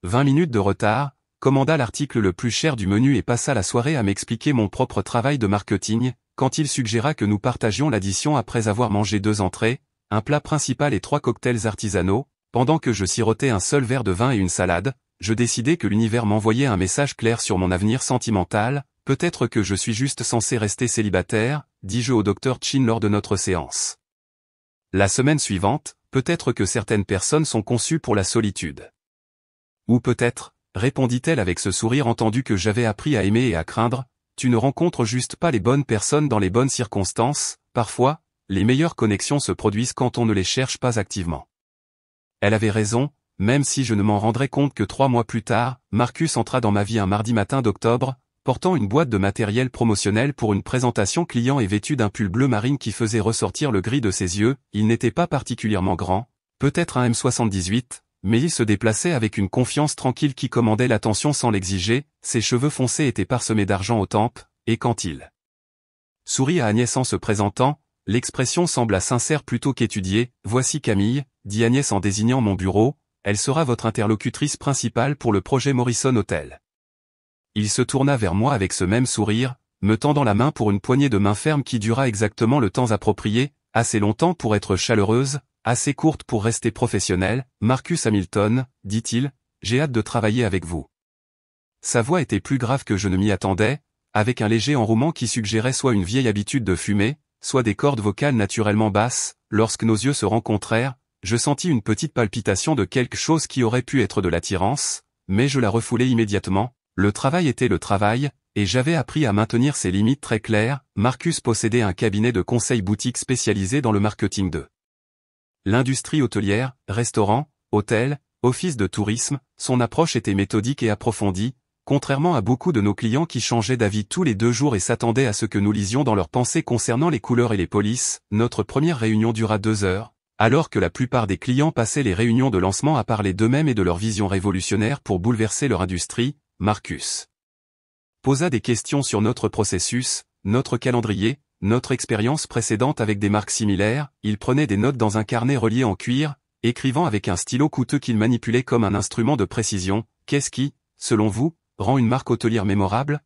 20 minutes de retard. commanda l'article le plus cher du menu et passa la soirée à m'expliquer mon propre travail de marketing, quand il suggéra que nous partagions l'addition après avoir mangé 2 entrées, un plat principal et 3 cocktails artisanaux, pendant que je sirotais un seul verre de vin et une salade. Je décidai que l'univers m'envoyait un message clair sur mon avenir sentimental. Peut-être que je suis juste censé rester célibataire, dis-je au docteur Chin lors de notre séance. La semaine suivante, peut-être que certaines personnes sont conçues pour la solitude. Ou peut-être, répondit-elle avec ce sourire entendu que j'avais appris à aimer et à craindre, tu ne rencontres juste pas les bonnes personnes dans les bonnes circonstances, parfois, les meilleures connexions se produisent quand on ne les cherche pas activement. Elle avait raison. Même si je ne m'en rendrais compte que 3 mois plus tard, Marcus entra dans ma vie un mardi matin d'octobre, portant une boîte de matériel promotionnel pour une présentation client et vêtu d'un pull bleu marine qui faisait ressortir le gris de ses yeux. Il n'était pas particulièrement grand, peut-être un M78, mais il se déplaçait avec une confiance tranquille qui commandait l'attention sans l'exiger. Ses cheveux foncés étaient parsemés d'argent aux tempes, et quand il sourit à Agnès en se présentant, l'expression sembla sincère plutôt qu'étudiée. Voici Camille, dit Agnès en désignant mon bureau. Elle sera votre interlocutrice principale pour le projet Morrison Hotel. Il se tourna vers moi avec ce même sourire, me tendant la main pour une poignée de main ferme qui dura exactement le temps approprié, assez longtemps pour être chaleureuse, assez courte pour rester professionnelle. Marcus Hamilton, dit-il, j'ai hâte de travailler avec vous. Sa voix était plus grave que je ne m'y attendais, avec un léger enrouement qui suggérait soit une vieille habitude de fumer, soit des cordes vocales naturellement basses. Lorsque nos yeux se rencontrèrent, je sentis une petite palpitation de quelque chose qui aurait pu être de l'attirance, mais je la refoulai immédiatement. Le travail était le travail, et j'avais appris à maintenir ses limites très claires. Marcus possédait un cabinet de conseil boutique spécialisé dans le marketing de l'industrie hôtelière, restaurant, hôtel, office de tourisme. Son approche était méthodique et approfondie, contrairement à beaucoup de nos clients qui changeaient d'avis tous les 2 jours et s'attendaient à ce que nous lisions dans leurs pensées concernant les couleurs et les polices. Notre première réunion dura 2 heures. Alors que la plupart des clients passaient les réunions de lancement à parler d'eux-mêmes et de leur vision révolutionnaire pour bouleverser leur industrie, Marcus posa des questions sur notre processus, notre calendrier, notre expérience précédente avec des marques similaires. Il prenait des notes dans un carnet relié en cuir, écrivant avec un stylo coûteux qu'il manipulait comme un instrument de précision. Qu'est-ce qui, selon vous, rend une marque hôtelière mémorable ?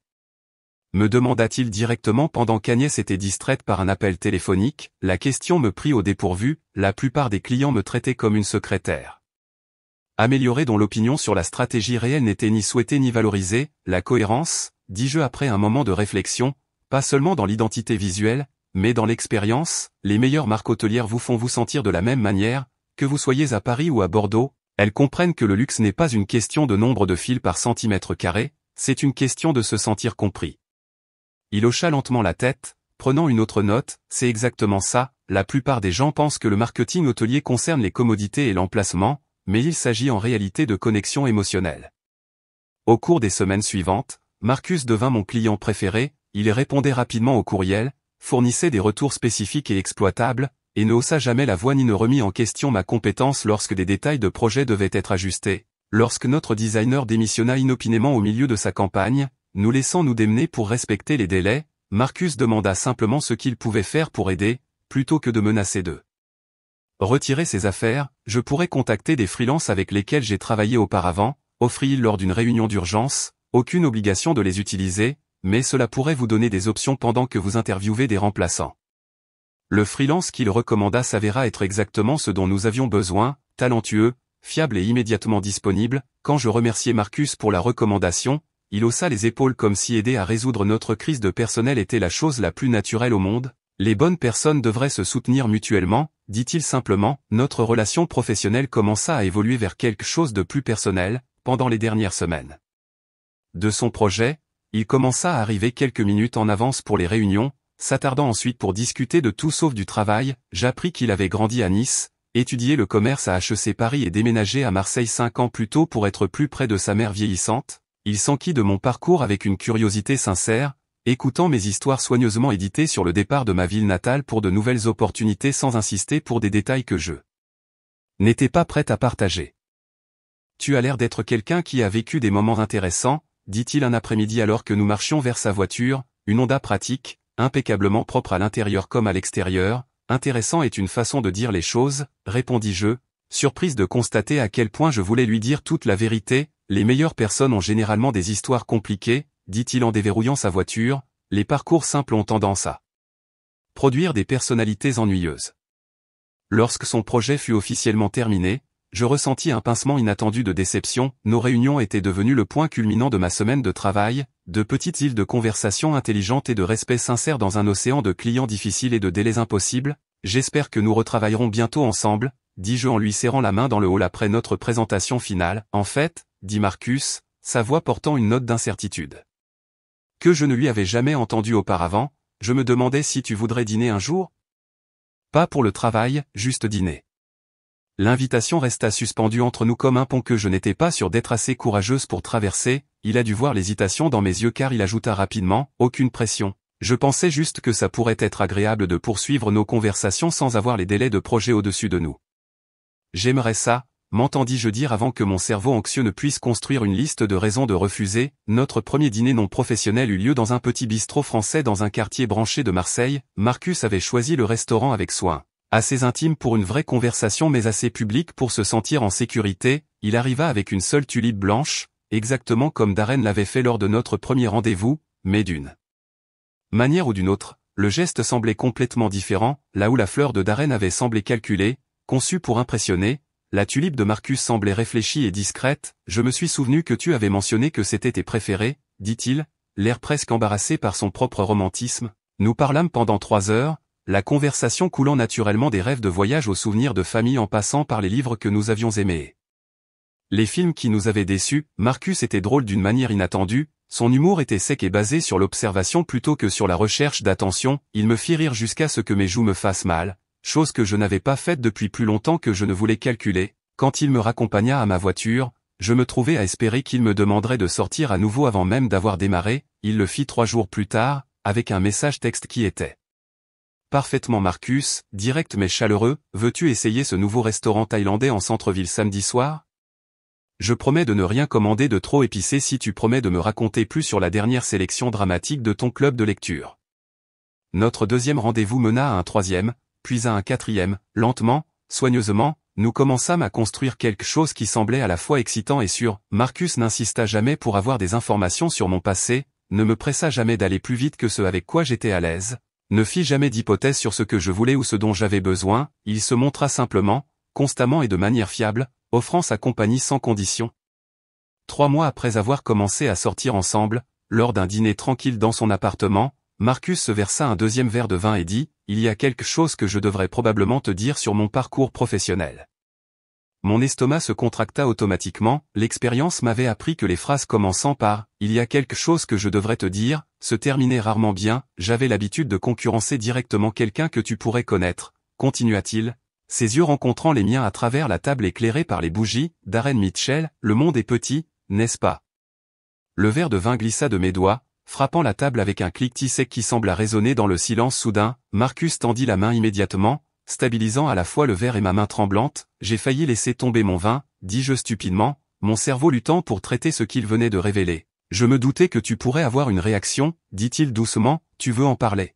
Me demanda-t-il directement pendant qu'Agnès était distraite par un appel téléphonique. La question me prit au dépourvu. La plupart des clients me traitaient comme une secrétaire améliorée dont l'opinion sur la stratégie réelle n'était ni souhaitée ni valorisée. La cohérence, dis-je après un moment de réflexion, pas seulement dans l'identité visuelle, mais dans l'expérience. Les meilleures marques hôtelières vous font vous sentir de la même manière, que vous soyez à Paris ou à Bordeaux. Elles comprennent que le luxe n'est pas une question de nombre de fils par centimètre carré, c'est une question de se sentir compris. Il hocha lentement la tête, prenant une autre note. C'est exactement ça, la plupart des gens pensent que le marketing hôtelier concerne les commodités et l'emplacement, mais il s'agit en réalité de connexion émotionnelle. Au cours des semaines suivantes, Marcus devint mon client préféré. Il répondait rapidement aux courriels, fournissait des retours spécifiques et exploitables, et ne haussa jamais la voix ni ne remit en question ma compétence lorsque des détails de projet devaient être ajustés. Lorsque notre designer démissionna inopinément au milieu de sa campagne, nous laissant nous démener pour respecter les délais, Marcus demanda simplement ce qu'il pouvait faire pour aider, plutôt que de menacer de retirer ses affaires. Je pourrais contacter des freelances avec lesquels j'ai travaillé auparavant, offrit-il lors d'une réunion d'urgence, aucune obligation de les utiliser, mais cela pourrait vous donner des options pendant que vous interviewez des remplaçants. Le freelance qu'il recommanda s'avéra être exactement ce dont nous avions besoin, talentueux, fiable et immédiatement disponible. Quand je remerciai Marcus pour la recommandation, il haussa les épaules comme si aider à résoudre notre crise de personnel était la chose la plus naturelle au monde. Les bonnes personnes devraient se soutenir mutuellement, dit-il simplement. Notre relation professionnelle commença à évoluer vers quelque chose de plus personnel, pendant les dernières semaines de son projet. Il commença à arriver quelques minutes en avance pour les réunions, s'attardant ensuite pour discuter de tout sauf du travail. J'appris qu'il avait grandi à Nice, étudié le commerce à HEC Paris et déménagé à Marseille 5 ans plus tôt pour être plus près de sa mère vieillissante. Il s'enquit de mon parcours avec une curiosité sincère, écoutant mes histoires soigneusement éditées sur le départ de ma ville natale pour de nouvelles opportunités sans insister pour des détails que je n'étais pas prête à partager. Tu as l'air d'être quelqu'un qui a vécu des moments intéressants, dit-il un après-midi alors que nous marchions vers sa voiture, une Honda pratique, impeccablement propre à l'intérieur comme à l'extérieur. Intéressant est une façon de dire les choses, répondis-je, surprise de constater à quel point je voulais lui dire toute la vérité. Les meilleures personnes ont généralement des histoires compliquées, dit-il en déverrouillant sa voiture, les parcours simples ont tendance à produire des personnalités ennuyeuses. Lorsque son projet fut officiellement terminé, je ressentis un pincement inattendu de déception. Nos réunions étaient devenues le point culminant de ma semaine de travail, de petites îles de conversation intelligentes et de respect sincère dans un océan de clients difficiles et de délais impossibles. J'espère que nous retravaillerons bientôt ensemble, dis-je en lui serrant la main dans le hall après notre présentation finale. En fait, dit Marcus, sa voix portant une note d'incertitude que je ne lui avais jamais entendue auparavant, je me demandais si tu voudrais dîner un jour? Pas pour le travail, juste dîner. L'invitation resta suspendue entre nous comme un pont que je n'étais pas sûr d'être assez courageuse pour traverser. Il a dû voir l'hésitation dans mes yeux car il ajouta rapidement, aucune pression. Je pensais juste que ça pourrait être agréable de poursuivre nos conversations sans avoir les délais de projet au-dessus de nous. J'aimerais ça, m'entendis-je dire avant que mon cerveau anxieux ne puisse construire une liste de raisons de refuser. Notre premier dîner non professionnel eut lieu dans un petit bistrot français dans un quartier branché de Marseille. Marcus avait choisi le restaurant avec soin. Assez intime pour une vraie conversation mais assez public pour se sentir en sécurité, il arriva avec une seule tulipe blanche, exactement comme Darren l'avait fait lors de notre premier rendez-vous, mais d'une manière ou d'une autre, le geste semblait complètement différent. Là où la fleur de Darren avait semblé calculée, conçue pour impressionner, la tulipe de Marcus semblait réfléchie et discrète. Je me suis souvenu que tu avais mentionné que c'était tes préférés, dit-il, l'air presque embarrassé par son propre romantisme. Nous parlâmes pendant 3 heures, la conversation coulant naturellement des rêves de voyage aux souvenirs de famille en passant par les livres que nous avions aimés. Les films qui nous avaient déçus. Marcus était drôle d'une manière inattendue, son humour était sec et basé sur l'observation plutôt que sur la recherche d'attention. Il me fit rire jusqu'à ce que mes joues me fassent mal, chose que je n'avais pas faite depuis plus longtemps que je ne voulais calculer. Quand il me raccompagna à ma voiture, je me trouvais à espérer qu'il me demanderait de sortir à nouveau avant même d'avoir démarré. Il le fit 3 jours plus tard, avec un message texte qui était parfaitement Marcus, direct mais chaleureux. Veux-tu essayer ce nouveau restaurant thaïlandais en centre-ville samedi soir? Je promets de ne rien commander de trop épicé si tu promets de me raconter plus sur la dernière sélection dramatique de ton club de lecture. Notre deuxième rendez-vous mena à un troisième, puis à un quatrième. Lentement, soigneusement, nous commençâmes à construire quelque chose qui semblait à la fois excitant et sûr. Marcus n'insista jamais pour avoir des informations sur mon passé, ne me pressa jamais d'aller plus vite que ce avec quoi j'étais à l'aise, ne fit jamais d'hypothèse sur ce que je voulais ou ce dont j'avais besoin. Il se montra simplement, constamment et de manière fiable, offrant sa compagnie sans condition. 3 mois après avoir commencé à sortir ensemble, lors d'un dîner tranquille dans son appartement, Marcus se versa un deuxième verre de vin et dit, « Il y a quelque chose que je devrais probablement te dire sur mon parcours professionnel. » Mon estomac se contracta automatiquement. L'expérience m'avait appris que les phrases commençant par « Il y a quelque chose que je devrais te dire » se terminaient rarement bien. J'avais l'habitude de concurrencer directement quelqu'un que tu pourrais connaître, continua-t-il, ses yeux rencontrant les miens à travers la table éclairée par les bougies. Darren Mitchell, le monde est petit, n'est-ce pas? Le verre de vin glissa de mes doigts, frappant la table avec un cliquetis sec qui sembla résonner dans le silence soudain. Marcus tendit la main immédiatement, stabilisant à la fois le verre et ma main tremblante. J'ai failli laisser tomber mon vin, dis-je stupidement, mon cerveau luttant pour traiter ce qu'il venait de révéler. Je me doutais que tu pourrais avoir une réaction, dit-il doucement, tu veux en parler?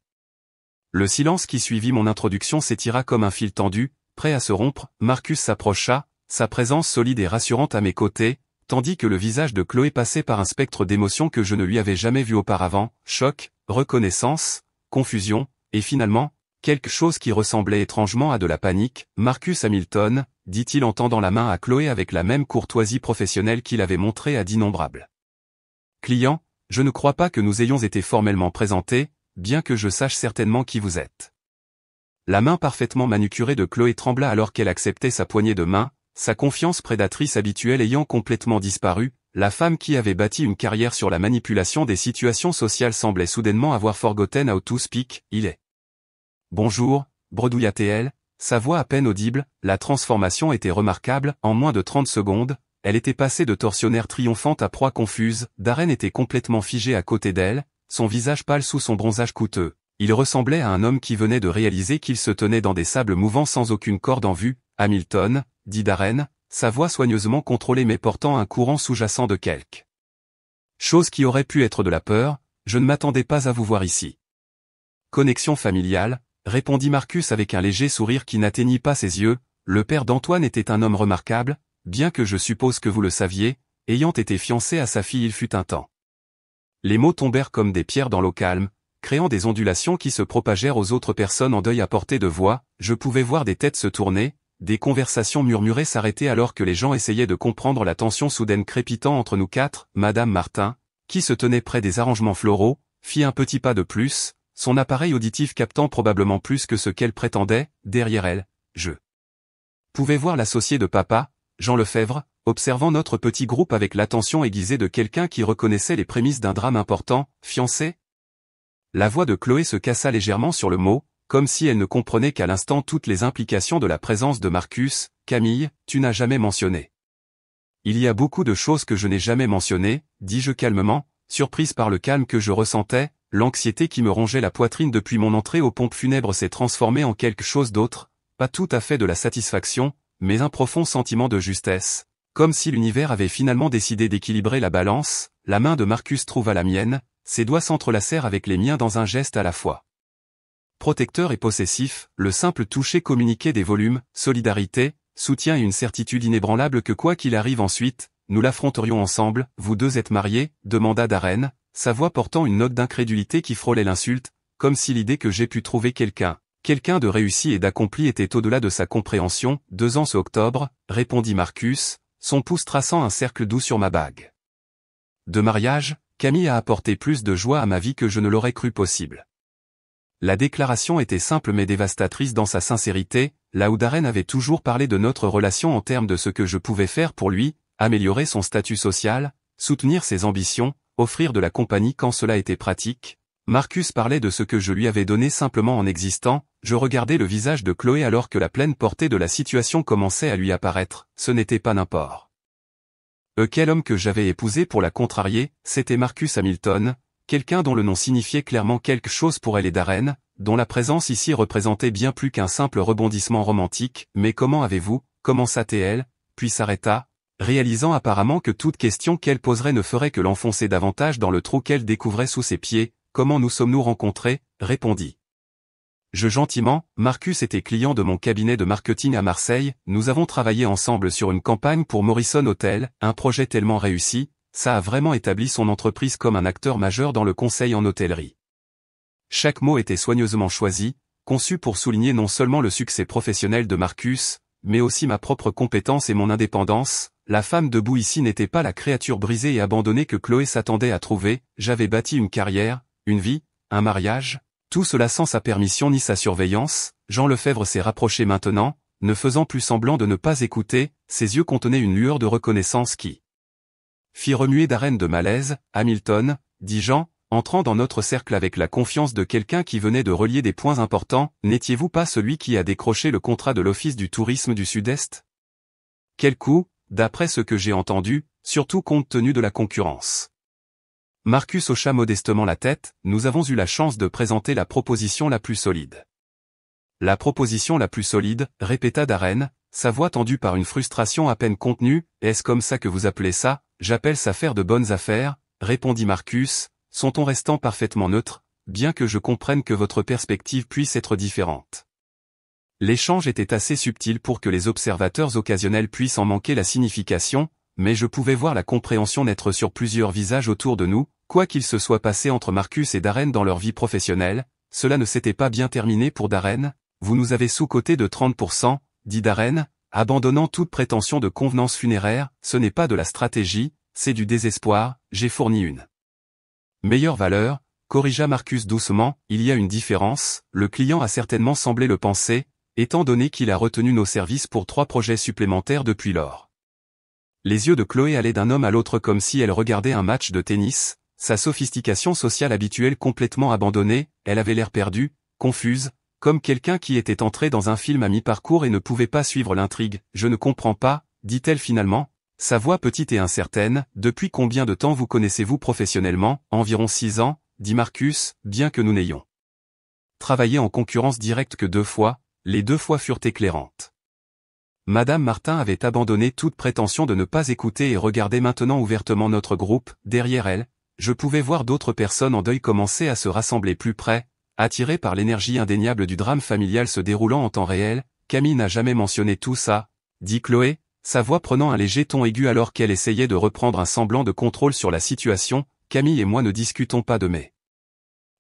Le silence qui suivit mon introduction s'étira comme un fil tendu, prêt à se rompre. Marcus s'approcha, sa présence solide et rassurante à mes côtés, tandis que le visage de Chloé passait par un spectre d'émotions que je ne lui avais jamais vu auparavant, choc, reconnaissance, confusion, et finalement, quelque chose qui ressemblait étrangement à de la panique. Marcus Hamilton, dit-il en tendant la main à Chloé avec la même courtoisie professionnelle qu'il avait montrée à d'innombrables clients, je ne crois pas que nous ayons été formellement présentés, bien que je sache certainement qui vous êtes. La main parfaitement manucurée de Chloé trembla alors qu'elle acceptait sa poignée de main, sa confiance prédatrice habituelle ayant complètement disparu. La femme qui avait bâti une carrière sur la manipulation des situations sociales semblait soudainement avoir forgotten how to speak. Il est. Bonjour, bredouilla-t-elle, sa voix à peine audible. La transformation était remarquable. En moins de 30 secondes, elle était passée de tortionnaire triomphante à proie confuse. Darren était complètement figé à côté d'elle, son visage pâle sous son bronzage coûteux. Il ressemblait à un homme qui venait de réaliser qu'il se tenait dans des sables mouvants sans aucune corde en vue. Hamilton, dit Darren, sa voix soigneusement contrôlée mais portant un courant sous-jacent de quelque chose qui aurait pu être de la peur. Je ne m'attendais pas à vous voir ici. Connexion familiale, répondit Marcus avec un léger sourire qui n'atteignit pas ses yeux. Le père d'Antoine était un homme remarquable, bien que je suppose que vous le saviez. ayant été fiancé à sa fille il fut un temps. Les mots tombèrent comme des pierres dans l'eau calme, créant des ondulations qui se propagèrent aux autres personnes en deuil à portée de voix. Je pouvais voir des têtes se tourner, des conversations murmurées s'arrêter alors que les gens essayaient de comprendre la tension soudaine crépitant entre nous quatre. Madame Martin, qui se tenait près des arrangements floraux, fit un petit pas de plus, son appareil auditif captant probablement plus que ce qu'elle prétendait. Derrière elle, je pouvais voir l'associé de papa, Jean Lefebvre, observant notre petit groupe avec l'attention aiguisée de quelqu'un qui reconnaissait les prémices d'un drame important. Fiancé? La voix de Chloé se cassa légèrement sur le mot, comme si elle ne comprenait qu'à l'instant toutes les implications de la présence de Marcus. Camille, tu n'as jamais mentionné. Il y a beaucoup de choses que je n'ai jamais mentionnées, dis-je calmement, surprise par le calme que je ressentais. L'anxiété qui me rongeait la poitrine depuis mon entrée aux pompes funèbres s'est transformée en quelque chose d'autre, pas tout à fait de la satisfaction, mais un profond sentiment de justesse, comme si l'univers avait finalement décidé d'équilibrer la balance. La main de Marcus trouva la mienne, ses doigts s'entrelacèrent avec les miens dans un geste à la fois protecteur et possessif. Le simple toucher communiquait des volumes, solidarité, soutien et une certitude inébranlable que quoi qu'il arrive ensuite, nous l'affronterions ensemble. Vous deux êtes mariés, demanda Darren, sa voix portant une note d'incrédulité qui frôlait l'insulte, comme si l'idée que j'ai pu trouver quelqu'un de réussi et d'accompli était au-delà de sa compréhension. 2 ans ce octobre, répondit Marcus, son pouce traçant un cercle doux sur ma bague de mariage. Camille a apporté plus de joie à ma vie que je ne l'aurais cru possible. La déclaration était simple mais dévastatrice dans sa sincérité, là où Darren avait toujours parlé de notre relation en termes de ce que je pouvais faire pour lui, améliorer son statut social, soutenir ses ambitions, offrir de la compagnie quand cela était pratique. Marcus parlait de ce que je lui avais donné simplement en existant. Je regardais le visage de Chloé alors que la pleine portée de la situation commençait à lui apparaître. Ce n'était pas n'importe quel homme que j'avais épousé pour la contrarier, c'était Marcus Hamilton, quelqu'un dont le nom signifiait clairement quelque chose pour elle et Darren, dont la présence ici représentait bien plus qu'un simple rebondissement romantique. Mais comment avez-vous, commença-t-elle, puis s'arrêta, réalisant apparemment que toute question qu'elle poserait ne ferait que l'enfoncer davantage dans le trou qu'elle découvrait sous ses pieds. Comment nous sommes-nous rencontrés, répondit je gentiment. Marcus était client de mon cabinet de marketing à Marseille, nous avons travaillé ensemble sur une campagne pour Morrison Hotel, un projet tellement réussi, ça a vraiment établi son entreprise comme un acteur majeur dans le conseil en hôtellerie. Chaque mot était soigneusement choisi, conçu pour souligner non seulement le succès professionnel de Marcus, mais aussi ma propre compétence et mon indépendance. La femme debout ici n'était pas la créature brisée et abandonnée que Chloé s'attendait à trouver. J'avais bâti une carrière, une vie, un mariage, tout cela sans sa permission ni sa surveillance. Jean Lefebvre s'est rapproché maintenant, ne faisant plus semblant de ne pas écouter, ses yeux contenaient une lueur de reconnaissance qui fit remuer Darren de malaise. Hamilton, dit Jean, entrant dans notre cercle avec la confiance de quelqu'un qui venait de relier des points importants, n'étiez-vous pas celui qui a décroché le contrat de l'Office du tourisme du Sud-Est? Quel coup, d'après ce que j'ai entendu, surtout compte tenu de la concurrence. Marcus hocha modestement la tête. Nous avons eu la chance de présenter la proposition la plus solide. La proposition la plus solide, répéta Darren, sa voix tendue par une frustration à peine contenue. Est-ce comme ça que vous appelez ça? J'appelle ça faire de bonnes affaires, répondit Marcus, son ton restant parfaitement neutre, bien que je comprenne que votre perspective puisse être différente. L'échange était assez subtil pour que les observateurs occasionnels puissent en manquer la signification, mais je pouvais voir la compréhension naître sur plusieurs visages autour de nous. Quoi qu'il se soit passé entre Marcus et Darren dans leur vie professionnelle, cela ne s'était pas bien terminé pour Darren. Vous nous avez sous-coté de 30%, dit Darren, abandonnant toute prétention de convenance funéraire. Ce n'est pas de la stratégie, c'est du désespoir. J'ai fourni une meilleure valeur, corrigea Marcus doucement. Il y a une différence, le client a certainement semblé le penser, étant donné qu'il a retenu nos services pour 3 projets supplémentaires depuis lors. Les yeux de Chloé allaient d'un homme à l'autre comme si elle regardait un match de tennis, sa sophistication sociale habituelle complètement abandonnée. Elle avait l'air perdue, confuse, comme quelqu'un qui était entré dans un film à mi-parcours et ne pouvait pas suivre l'intrigue. Je ne comprends pas, dit-elle finalement, sa voix petite et incertaine. Depuis combien de temps vous connaissez-vous professionnellement? Environ 6 ans, dit Marcus, bien que nous n'ayons travaillé en concurrence directe que 2 fois, les 2 fois furent éclairantes. Madame Martin avait abandonné toute prétention de ne pas écouter et regardait maintenant ouvertement notre groupe. Derrière elle, je pouvais voir d'autres personnes en deuil commencer à se rassembler plus près, attirées par l'énergie indéniable du drame familial se déroulant en temps réel. Camille n'a jamais mentionné tout ça, dit Chloé, sa voix prenant un léger ton aigu alors qu'elle essayait de reprendre un semblant de contrôle sur la situation. Camille et moi ne discutons pas de mes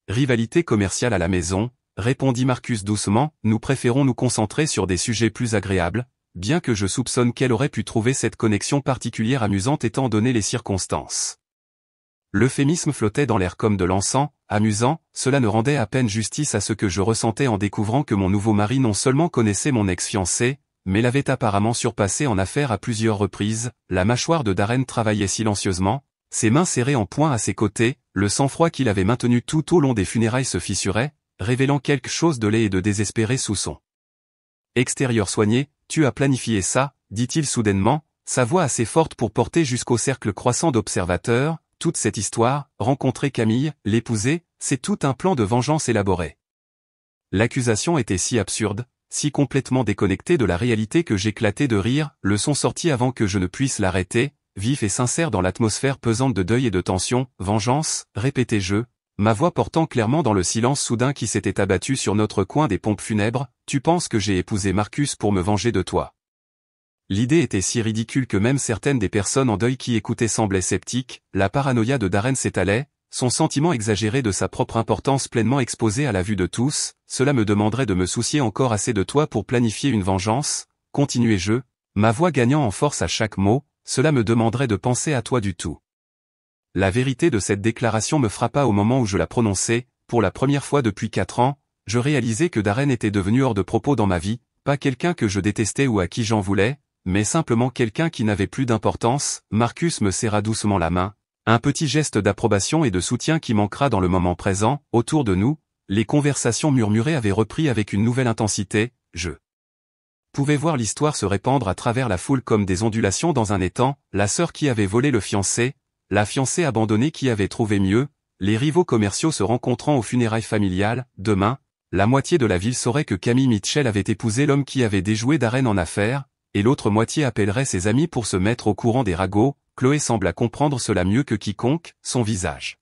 rivalités commerciales à la maison, répondit Marcus doucement, nous préférons nous concentrer sur des sujets plus agréables, bien que je soupçonne qu'elle aurait pu trouver cette connexion particulière amusante étant donné les circonstances. L'euphémisme flottait dans l'air comme de l'encens, amusant, cela ne rendait à peine justice à ce que je ressentais en découvrant que mon nouveau mari non seulement connaissait mon ex-fiancé, mais l'avait apparemment surpassé en affaires à plusieurs reprises. La mâchoire de Darren travaillait silencieusement, ses mains serrées en poing à ses côtés, le sang-froid qu'il avait maintenu tout au long des funérailles se fissurait, révélant quelque chose de laid et de désespéré sous son extérieur soigné. Tu as planifié ça, dit-il soudainement, sa voix assez forte pour porter jusqu'au cercle croissant d'observateurs. Toute cette histoire, rencontrer Camille, l'épouser, c'est tout un plan de vengeance élaboré. L'accusation était si absurde, si complètement déconnectée de la réalité que j'éclatai de rire, le son sortit avant que je ne puisse l'arrêter, vif et sincère dans l'atmosphère pesante de deuil et de tension. Vengeance, répétai-je, ma voix portant clairement dans le silence soudain qui s'était abattu sur notre coin des pompes funèbres. Tu penses que j'ai épousé Marcus pour me venger de toi? L'idée était si ridicule que même certaines des personnes en deuil qui écoutaient semblaient sceptiques. La paranoïa de Darren s'étalait, son sentiment exagéré de sa propre importance pleinement exposé à la vue de tous. Cela me demanderait de me soucier encore assez de toi pour planifier une vengeance, continuai-je, ma voix gagnant en force à chaque mot, cela me demanderait de penser à toi du tout. La vérité de cette déclaration me frappa au moment où je la prononçai. Pour la première fois depuis 4 ans, je réalisais que Darren était devenu hors de propos dans ma vie, pas quelqu'un que je détestais ou à qui j'en voulais, mais simplement quelqu'un qui n'avait plus d'importance. Marcus me serra doucement la main, un petit geste d'approbation et de soutien qui manquera dans le moment présent. Autour de nous, les conversations murmurées avaient repris avec une nouvelle intensité. Je pouvais voir l'histoire se répandre à travers la foule comme des ondulations dans un étang, la sœur qui avait volé le fiancé, la fiancée abandonnée qui avait trouvé mieux, les rivaux commerciaux se rencontrant aux funérailles familiales. Demain, la moitié de la ville saurait que Camille Mitchell avait épousé l'homme qui avait déjoué Darren en affaires, et l'autre moitié appellerait ses amis pour se mettre au courant des ragots. Chloé sembla comprendre cela mieux que quiconque, son visage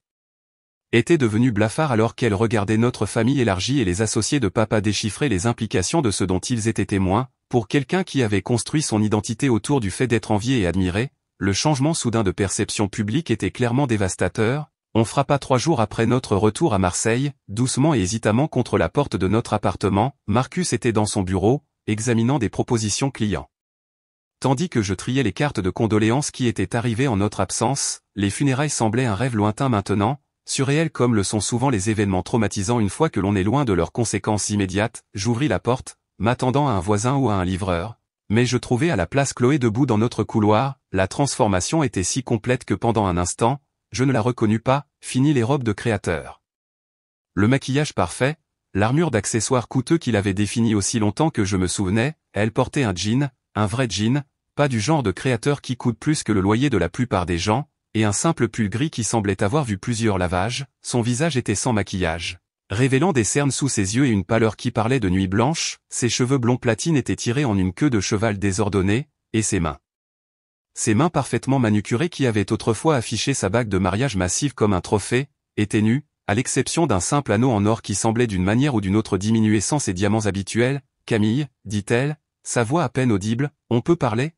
était devenu blafard alors qu'elle regardait notre famille élargie et les associés de papa déchiffrer les implications de ce dont ils étaient témoins. Pour quelqu'un qui avait construit son identité autour du fait d'être envié et admiré, le changement soudain de perception publique était clairement dévastateur. On frappa 3 jours après notre retour à Marseille, doucement et hésitamment contre la porte de notre appartement. Marcus était dans son bureau, examinant des propositions clients. Tandis que je triais les cartes de condoléances qui étaient arrivées en notre absence, les funérailles semblaient un rêve lointain maintenant, surréel comme le sont souvent les événements traumatisants une fois que l'on est loin de leurs conséquences immédiates. J'ouvris la porte, m'attendant à un voisin ou à un livreur, mais je trouvai à la place Chloé debout dans notre couloir. La transformation était si complète que pendant un instant, je ne la reconnus pas. Fini les robes de créateur, le maquillage parfait, l'armure d'accessoires coûteux qu'il avait défini aussi longtemps que je me souvenais. Elle portait un jean, un vrai jean, pas du genre de créateur qui coûte plus que le loyer de la plupart des gens, et un simple pull gris qui semblait avoir vu plusieurs lavages. Son visage était sans maquillage, révélant des cernes sous ses yeux et une pâleur qui parlait de nuit blanche. Ses cheveux blonds platine étaient tirés en une queue de cheval désordonnée, et ses mains parfaitement manucurées qui avaient autrefois affiché sa bague de mariage massive comme un trophée, étaient nues, à l'exception d'un simple anneau en or qui semblait d'une manière ou d'une autre diminuer sans ses diamants habituels. Camille, dit-elle, sa voix à peine audible, on peut parler?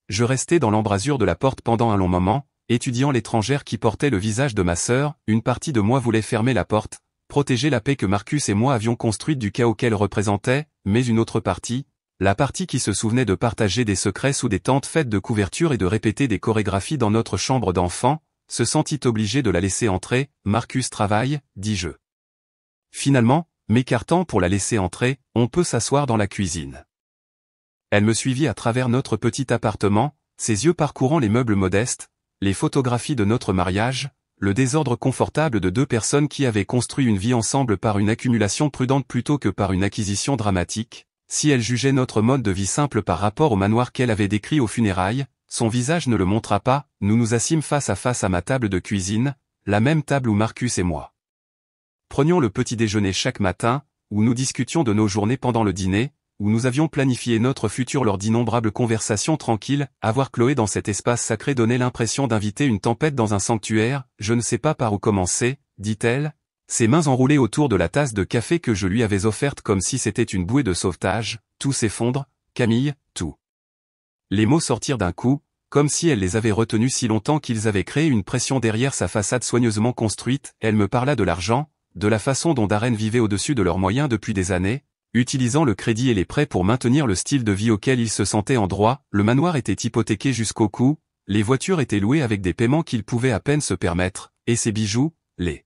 Je restai dans l'embrasure de la porte pendant un long moment, étudiant l'étrangère qui portait le visage de ma sœur. Une partie de moi voulait fermer la porte, protéger la paix que Marcus et moi avions construite du chaos qu'elle représentait, mais une autre partie, la partie qui se souvenait de partager des secrets sous des tentes faites de couvertures et de répéter des chorégraphies dans notre chambre d'enfant, se sentit obligée de la laisser entrer. Marcus travaille, dis-je. Finalement, m'écartant pour la laisser entrer, on peut s'asseoir dans la cuisine. Elle me suivit à travers notre petit appartement, ses yeux parcourant les meubles modestes, les photographies de notre mariage, le désordre confortable de 2 personnes qui avaient construit une vie ensemble par une accumulation prudente plutôt que par une acquisition dramatique. Si elle jugeait notre mode de vie simple par rapport au manoir qu'elle avait décrit aux funérailles, son visage ne le montra pas. Nous nous assîmes face à face à ma table de cuisine, la même table où Marcus et moi prenions le petit déjeuner chaque matin, où nous discutions de nos journées pendant le dîner, où nous avions planifié notre futur lors d'innombrables conversations tranquilles. Avoir Chloé dans cet espace sacré donnait l'impression d'inviter une tempête dans un sanctuaire. Je ne sais pas par où commencer, dit-elle, ses mains enroulées autour de la tasse de café que je lui avais offerte comme si c'était une bouée de sauvetage. Tout s'effondre, Camille, tout. Les mots sortirent d'un coup, comme si elle les avait retenus si longtemps qu'ils avaient créé une pression derrière sa façade soigneusement construite. Elle me parla de l'argent, de la façon dont Darren vivait au-dessus de leurs moyens depuis des années, utilisant le crédit et les prêts pour maintenir le style de vie auquel il se sentait en droit. Le manoir était hypothéqué jusqu'au cou, les voitures étaient louées avec des paiements qu'il pouvait à peine se permettre, et ses bijoux, les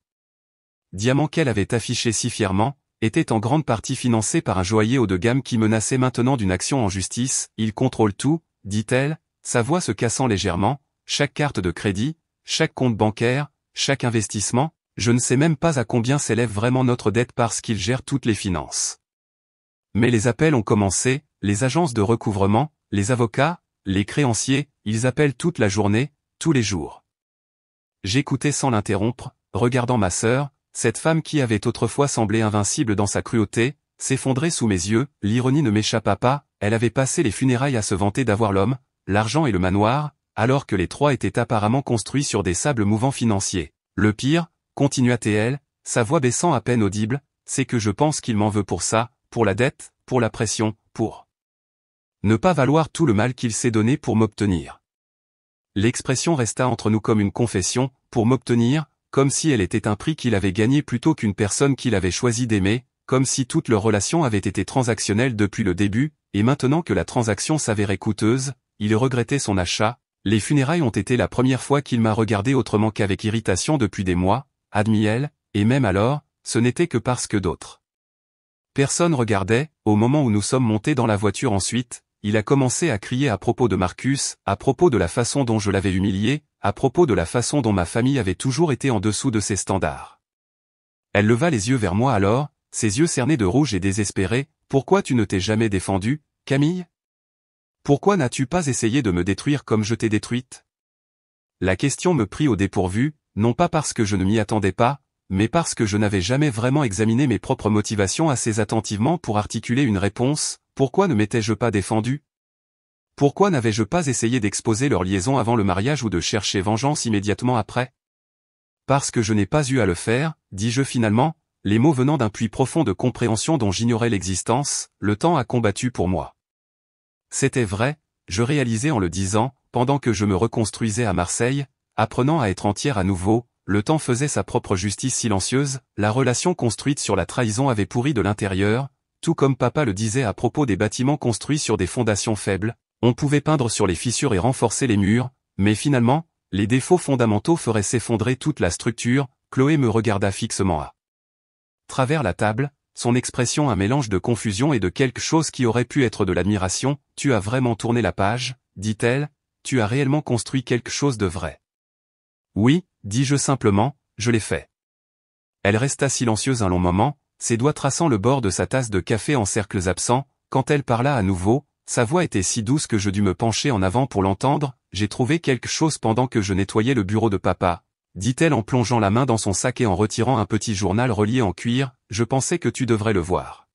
diamants qu'elle avait affichés si fièrement, étaient en grande partie financés par un joaillier haut de gamme qui menaçait maintenant d'une action en justice. Il contrôle tout, dit-elle, sa voix se cassant légèrement, chaque carte de crédit, chaque compte bancaire, chaque investissement. Je ne sais même pas à combien s'élève vraiment notre dette parce qu'il gère toutes les finances. Mais les appels ont commencé, les agences de recouvrement, les avocats, les créanciers, ils appellent toute la journée, tous les jours. J'écoutais sans l'interrompre, regardant ma sœur, cette femme qui avait autrefois semblé invincible dans sa cruauté, s'effondrer sous mes yeux. L'ironie ne m'échappa pas, elle avait passé les funérailles à se vanter d'avoir l'homme, l'argent et le manoir, alors que les trois étaient apparemment construits sur des sables mouvants financiers. Le pire, continua-t-elle, sa voix baissant à peine audible, c'est que je pense qu'il m'en veut pour ça, pour la dette, pour la pression, pour ne pas valoir tout le mal qu'il s'est donné pour m'obtenir. L'expression resta entre nous comme une confession, pour m'obtenir, comme si elle était un prix qu'il avait gagné plutôt qu'une personne qu'il avait choisi d'aimer, comme si toute leur relation avait été transactionnelle depuis le début, et maintenant que la transaction s'avérait coûteuse, il regrettait son achat. Les funérailles ont été la première fois qu'il m'a regardé autrement qu'avec irritation depuis des mois, admit-elle, et même alors, ce n'était que parce que d'autres personne regardait. Au moment où nous sommes montés dans la voiture ensuite, il a commencé à crier à propos de Marcus, à propos de la façon dont je l'avais humilié, à propos de la façon dont ma famille avait toujours été en dessous de ses standards. Elle leva les yeux vers moi alors, ses yeux cernés de rouge et désespérés. Pourquoi tu ne t'es jamais défendue, Camille? Pourquoi n'as-tu pas essayé de me détruire comme je t'ai détruite? La question me prit au dépourvu, non pas parce que je ne m'y attendais pas, mais parce que je n'avais jamais vraiment examiné mes propres motivations assez attentivement pour articuler une réponse. Pourquoi ne m'étais-je pas défendu? Pourquoi n'avais-je pas essayé d'exposer leur liaison avant le mariage ou de chercher vengeance immédiatement après? Parce que je n'ai pas eu à le faire, dis-je finalement, les mots venant d'un puits profond de compréhension dont j'ignorais l'existence. Le temps a combattu pour moi. C'était vrai, je réalisais en le disant, pendant que je me reconstruisais à Marseille, apprenant à être entière à nouveau. Le temps faisait sa propre justice silencieuse, la relation construite sur la trahison avait pourri de l'intérieur, tout comme papa le disait à propos des bâtiments construits sur des fondations faibles. On pouvait peindre sur les fissures et renforcer les murs, mais finalement, les défauts fondamentaux feraient s'effondrer toute la structure. Chloé me regarda fixement à travers la table, son expression un mélange de confusion et de quelque chose qui aurait pu être de l'admiration. Tu as vraiment tourné la page, dit-elle, tu as réellement construit quelque chose de vrai. Oui, dis-je simplement, je l'ai fait. Elle resta silencieuse un long moment, ses doigts traçant le bord de sa tasse de café en cercles absents. Quand elle parla à nouveau, sa voix était si douce que je dus me pencher en avant pour l'entendre. J'ai trouvé quelque chose pendant que je nettoyais le bureau de papa, dit-elle en plongeant la main dans son sac et en retirant un petit journal relié en cuir. Je pensais que tu devrais le voir.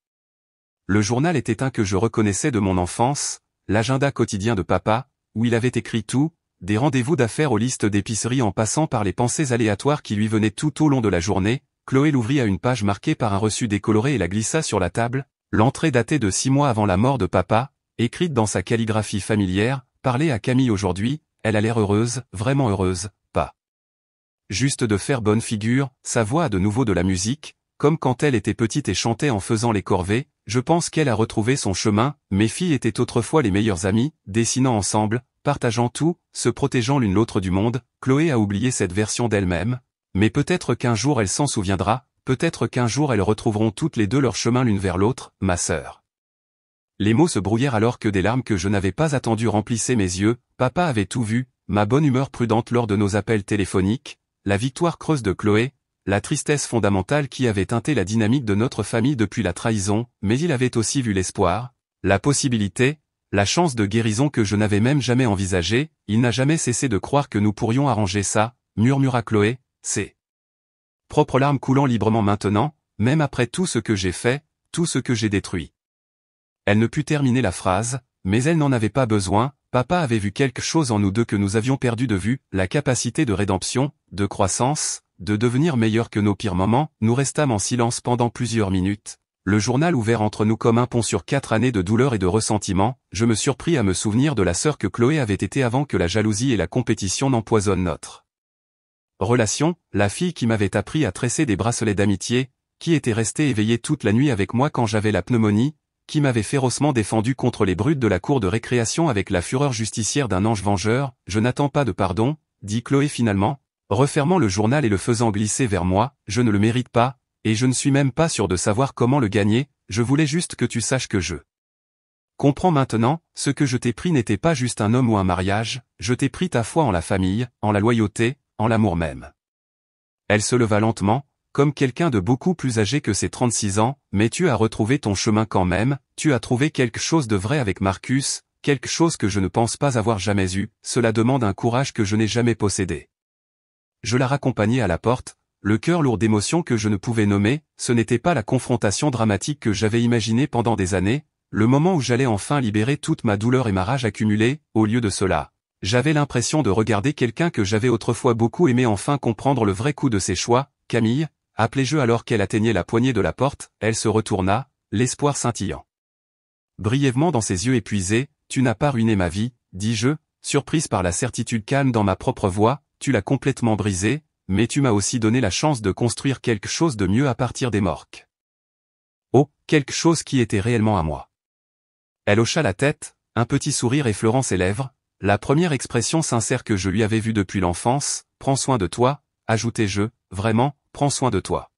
Le journal était un que je reconnaissais de mon enfance, l'agenda quotidien de papa, où il avait écrit tout, des rendez-vous d'affaires aux listes d'épicerie en passant par les pensées aléatoires qui lui venaient tout au long de la journée. Chloé l'ouvrit à une page marquée par un reçu décoloré et la glissa sur la table. L'entrée datait de 6 mois avant la mort de papa, écrite dans sa calligraphie familière. Parlez à Camille aujourd'hui, elle a l'air heureuse, vraiment heureuse, pas juste de faire bonne figure. Sa voix a de nouveau de la musique, comme quand elle était petite et chantait en faisant les corvées. Je pense qu'elle a retrouvé son chemin. Mes filles étaient autrefois les meilleures amies, dessinant ensemble, partageant tout, se protégeant l'une l'autre du monde. Chloé a oublié cette version d'elle-même, mais peut-être qu'un jour elle s'en souviendra, peut-être qu'un jour elles retrouveront toutes les deux leur chemin l'une vers l'autre, ma sœur. Les mots se brouillèrent alors que des larmes que je n'avais pas attendues remplissaient mes yeux. Papa avait tout vu, ma bonne humeur prudente lors de nos appels téléphoniques, la victoire creuse de Chloé, la tristesse fondamentale qui avait teinté la dynamique de notre famille depuis la trahison, mais il avait aussi vu l'espoir, la possibilité, la chance de guérison que je n'avais même jamais envisagée. Il n'a jamais cessé de croire que nous pourrions arranger ça, murmura Chloé, ses propres larmes coulant librement maintenant, même après tout ce que j'ai fait, tout ce que j'ai détruit. Elle ne put terminer la phrase, mais elle n'en avait pas besoin. Papa avait vu quelque chose en nous deux que nous avions perdu de vue, la capacité de rédemption, de croissance, de devenir meilleur que nos pires moments. Nous restâmes en silence pendant plusieurs minutes. le journal ouvert entre nous comme un pont sur 4 années de douleur et de ressentiment, je me surpris à me souvenir de la sœur que Chloé avait été avant que la jalousie et la compétition n'empoisonnent notre relation, la fille qui m'avait appris à tresser des bracelets d'amitié, qui était restée éveillée toute la nuit avec moi quand j'avais la pneumonie, qui m'avait férocement défendu contre les brutes de la cour de récréation avec la fureur justicière d'un ange vengeur. Je n'attends pas de pardon, dit Chloé finalement, refermant le journal et le faisant glisser vers moi, je ne le mérite pas, et je ne suis même pas sûr de savoir comment le gagner, je voulais juste que tu saches que je comprends maintenant, ce que je t'ai pris n'était pas juste un homme ou un mariage, je t'ai pris ta foi en la famille, en la loyauté, en l'amour même. Elle se leva lentement, comme quelqu'un de beaucoup plus âgé que ses 36 ans, mais tu as retrouvé ton chemin quand même, tu as trouvé quelque chose de vrai avec Marcus, quelque chose que je ne pense pas avoir jamais eu, cela demande un courage que je n'ai jamais possédé. Je la raccompagnai à la porte, le cœur lourd d'émotions que je ne pouvais nommer, ce n'était pas la confrontation dramatique que j'avais imaginée pendant des années, le moment où j'allais enfin libérer toute ma douleur et ma rage accumulée, au lieu de cela. J'avais l'impression de regarder quelqu'un que j'avais autrefois beaucoup aimé enfin comprendre le vrai coup de ses choix. Camille, appelai-je alors qu'elle atteignait la poignée de la porte, elle se retourna, l'espoir scintillant brièvement dans ses yeux épuisés. Tu n'as pas ruiné ma vie, dis-je, surprise par la certitude calme dans ma propre voix, tu l'as complètement brisée, mais tu m'as aussi donné la chance de construire quelque chose de mieux à partir des morques. Oh, quelque chose qui était réellement à moi. Elle hocha la tête, un petit sourire effleurant ses lèvres, la première expression sincère que je lui avais vue depuis l'enfance, prends soin de toi, ajoutai-je, vraiment, prends soin de toi.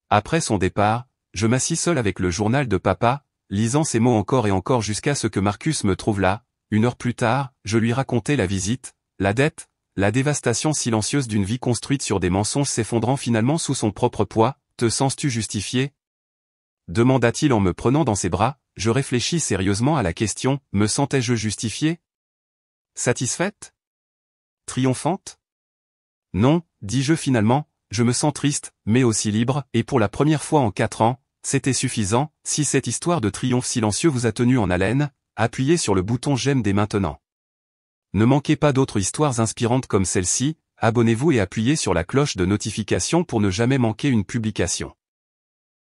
Après son départ, je m'assis seul avec le journal de papa, lisant ces mots encore et encore jusqu'à ce que Marcus me trouve là. 1 heure plus tard, je lui racontai la visite, la dette, la dévastation silencieuse d'une vie construite sur des mensonges s'effondrant finalement sous son propre poids. Te sens-tu justifié ? Demanda-t-il en me prenant dans ses bras. Je réfléchis sérieusement à la question, me sentais-je justifié ? Satisfaite ? Triomphante ? Non, dis-je finalement, je me sens triste, mais aussi libre, et pour la première fois en 4 ans, c'était suffisant. Si cette histoire de triomphe silencieux vous a tenu en haleine, appuyez sur le bouton j'aime dès maintenant. Ne manquez pas d'autres histoires inspirantes comme celle-ci, abonnez-vous et appuyez sur la cloche de notification pour ne jamais manquer une publication.